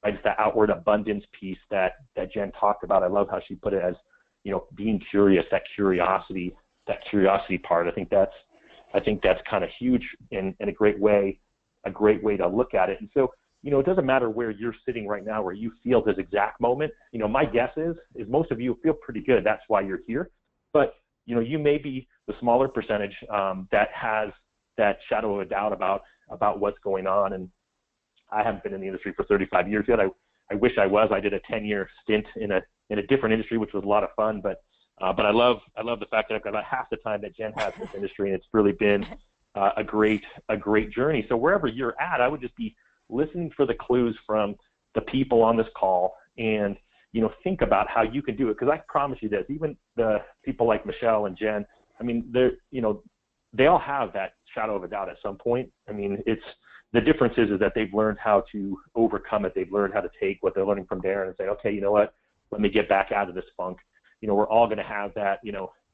just that outward abundance piece that Jen talked about. I love how she put it as, being curious, that curiosity part. I think that's kind of huge and a great way to look at it. And so, it doesn't matter where you're sitting right now, where you feel this exact moment. My guess is most of you feel pretty good. That's why you're here. But, you may be the smaller percentage that has that shadow of a doubt about what's going on. And I haven't been in the industry for 35 years yet. I wish I was. I did a 10-year stint in a different industry, which was a lot of fun. But I love the fact that I've got about half the time that Jen has in this industry, and it's really been a great journey. So wherever you're at, I would just be listening for the clues from the people on this call, and think about how you can do it. Because I promise you this, even the people like Michele and Jen, I mean, they all have that shadow of a doubt at some point. I mean, the difference is that they've learned how to overcome it. They've learned how to take what they're learning from Darren and say, okay, you know what, let me get back out of this funk. We're all going to have that,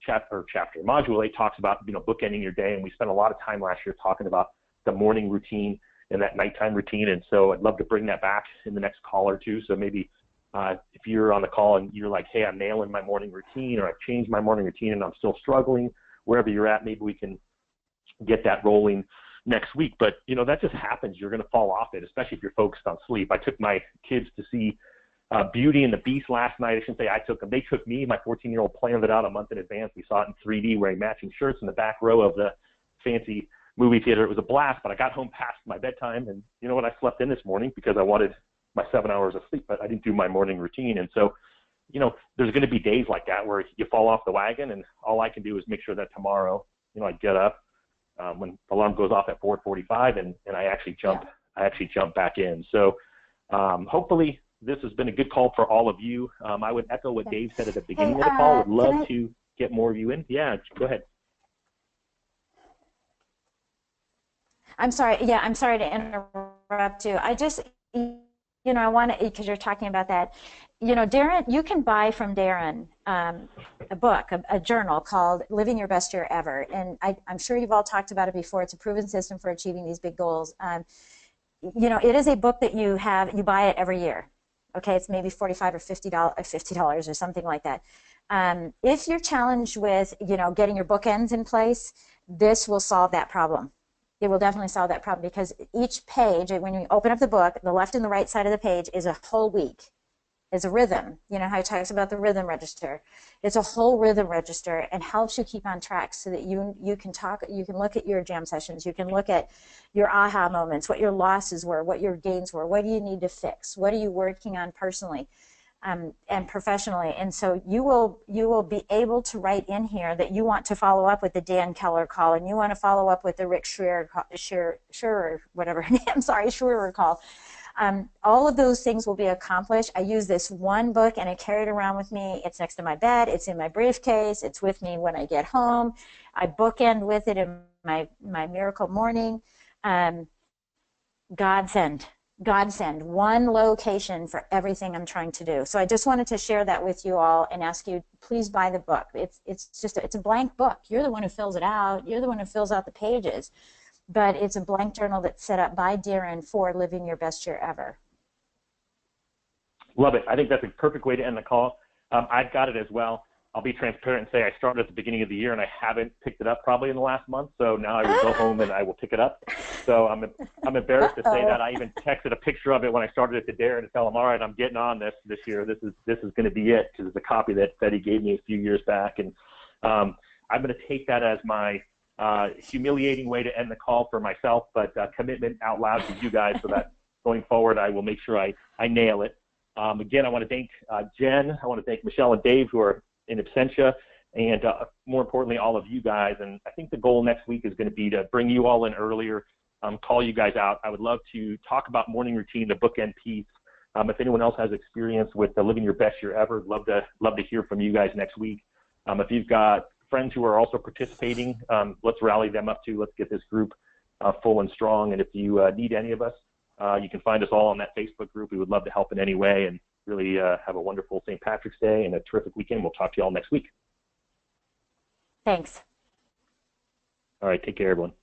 chapter. Module 8 talks about, bookending your day. And we spent a lot of time last year talking about the morning routine and that nighttime routine. And so I'd love to bring that back in the next call or two. So maybe if you're on the call and you're like, hey, I'm nailing my morning routine, or I've changed my morning routine and I'm still struggling, wherever you're at, maybe we can get that rolling next week. But that just happens. You're going to fall off it, especially if you're focused on sleep. I took my kids to see Beauty and the Beast last night. I shouldn't say I took them. They took me. My 14-year-old planned it out a month in advance. We saw it in 3D, wearing matching shirts in the back row of the fancy movie theater. It was a blast, but I got home past my bedtime, and you know what? I slept in this morning because I wanted my 7 hours of sleep, but I didn't do my morning routine. And so, there's going to be days like that where you fall off the wagon, and all I can do is make sure that tomorrow, I get up when the alarm goes off at 4:45, and I actually jump back in. So hopefully this has been a good call for all of you. I would echo what Dave said at the beginning of the call. Would love to get more of you in. Yeah, go ahead.
I'm sorry. Yeah, I'm sorry to interrupt you. I just, I want to, because you're talking about that. Darren, you can buy from Darren a book, a journal called Living Your Best Year Ever. And I'm sure you've all talked about it before. It's a proven system for achieving these big goals. It is a book that you buy it every year. Okay, it's maybe $45 or $50 or something like that. If you're challenged with, getting your bookends in place, this will solve that problem. It will definitely solve that problem, because each page, when you open up the book, the left and the right side of the page is a whole week. is a rhythm. You know how he talks about the rhythm register. It's a whole rhythm register and helps you keep on track so that you can look at your jam sessions, you can look at your aha moments, what your losses were, what your gains were, what do you need to fix, what are you working on personally and professionally. And so you will be able to write in here that you want to follow up with the Dan Keller call, and you want to follow up with the Rick Scherer, whatever name, I'm sorry, Scherer call. All of those things will be accomplished. I use this one book and I carry it around with me. It's next to my bed. It's in my briefcase. It's with me when I get home. I bookend with it in my miracle morning. Godsend. One location for everything I'm trying to do. So I just wanted to share that with you all and ask you, please buy the book. It's a blank book. You're the one who fills it out. You're the one who fills out the pages. But it's a blank journal that's set up by Darren for living your best year ever.
Love it. I think that's a perfect way to end the call. I've got it as well. I'll be transparent and say I started at the beginning of the year and I haven't picked it up probably in the last month. So now I will go home and I will pick it up. So I'm embarrassed to say that. I even texted a picture of it when I started it to Darren to tell him, all right, I'm getting on this year. This is going to be it, because it's a copy that he gave me a few years back. And I'm going to take that as my humiliating way to end the call for myself, but commitment out loud to you guys, so that going forward I will make sure I nail it. Again, I want to thank Jen. I want to thank Michele and Dave, who are in absentia, and more importantly, all of you guys. And I think the goal next week is going to be to bring you all in earlier, call you guys out. I would love to talk about morning routine, the bookend piece. If anyone else has experience with living your best year ever, love to hear from you guys next week. If you've got friends who are also participating, let's rally them up too. Let's get this group full and strong. And if you need any of us, you can find us all on that Facebook group. We would love to help in any way, and really have a wonderful St. Patrick's Day and a terrific weekend. We'll talk to you all next week.
Thanks.
All right. Take care, everyone.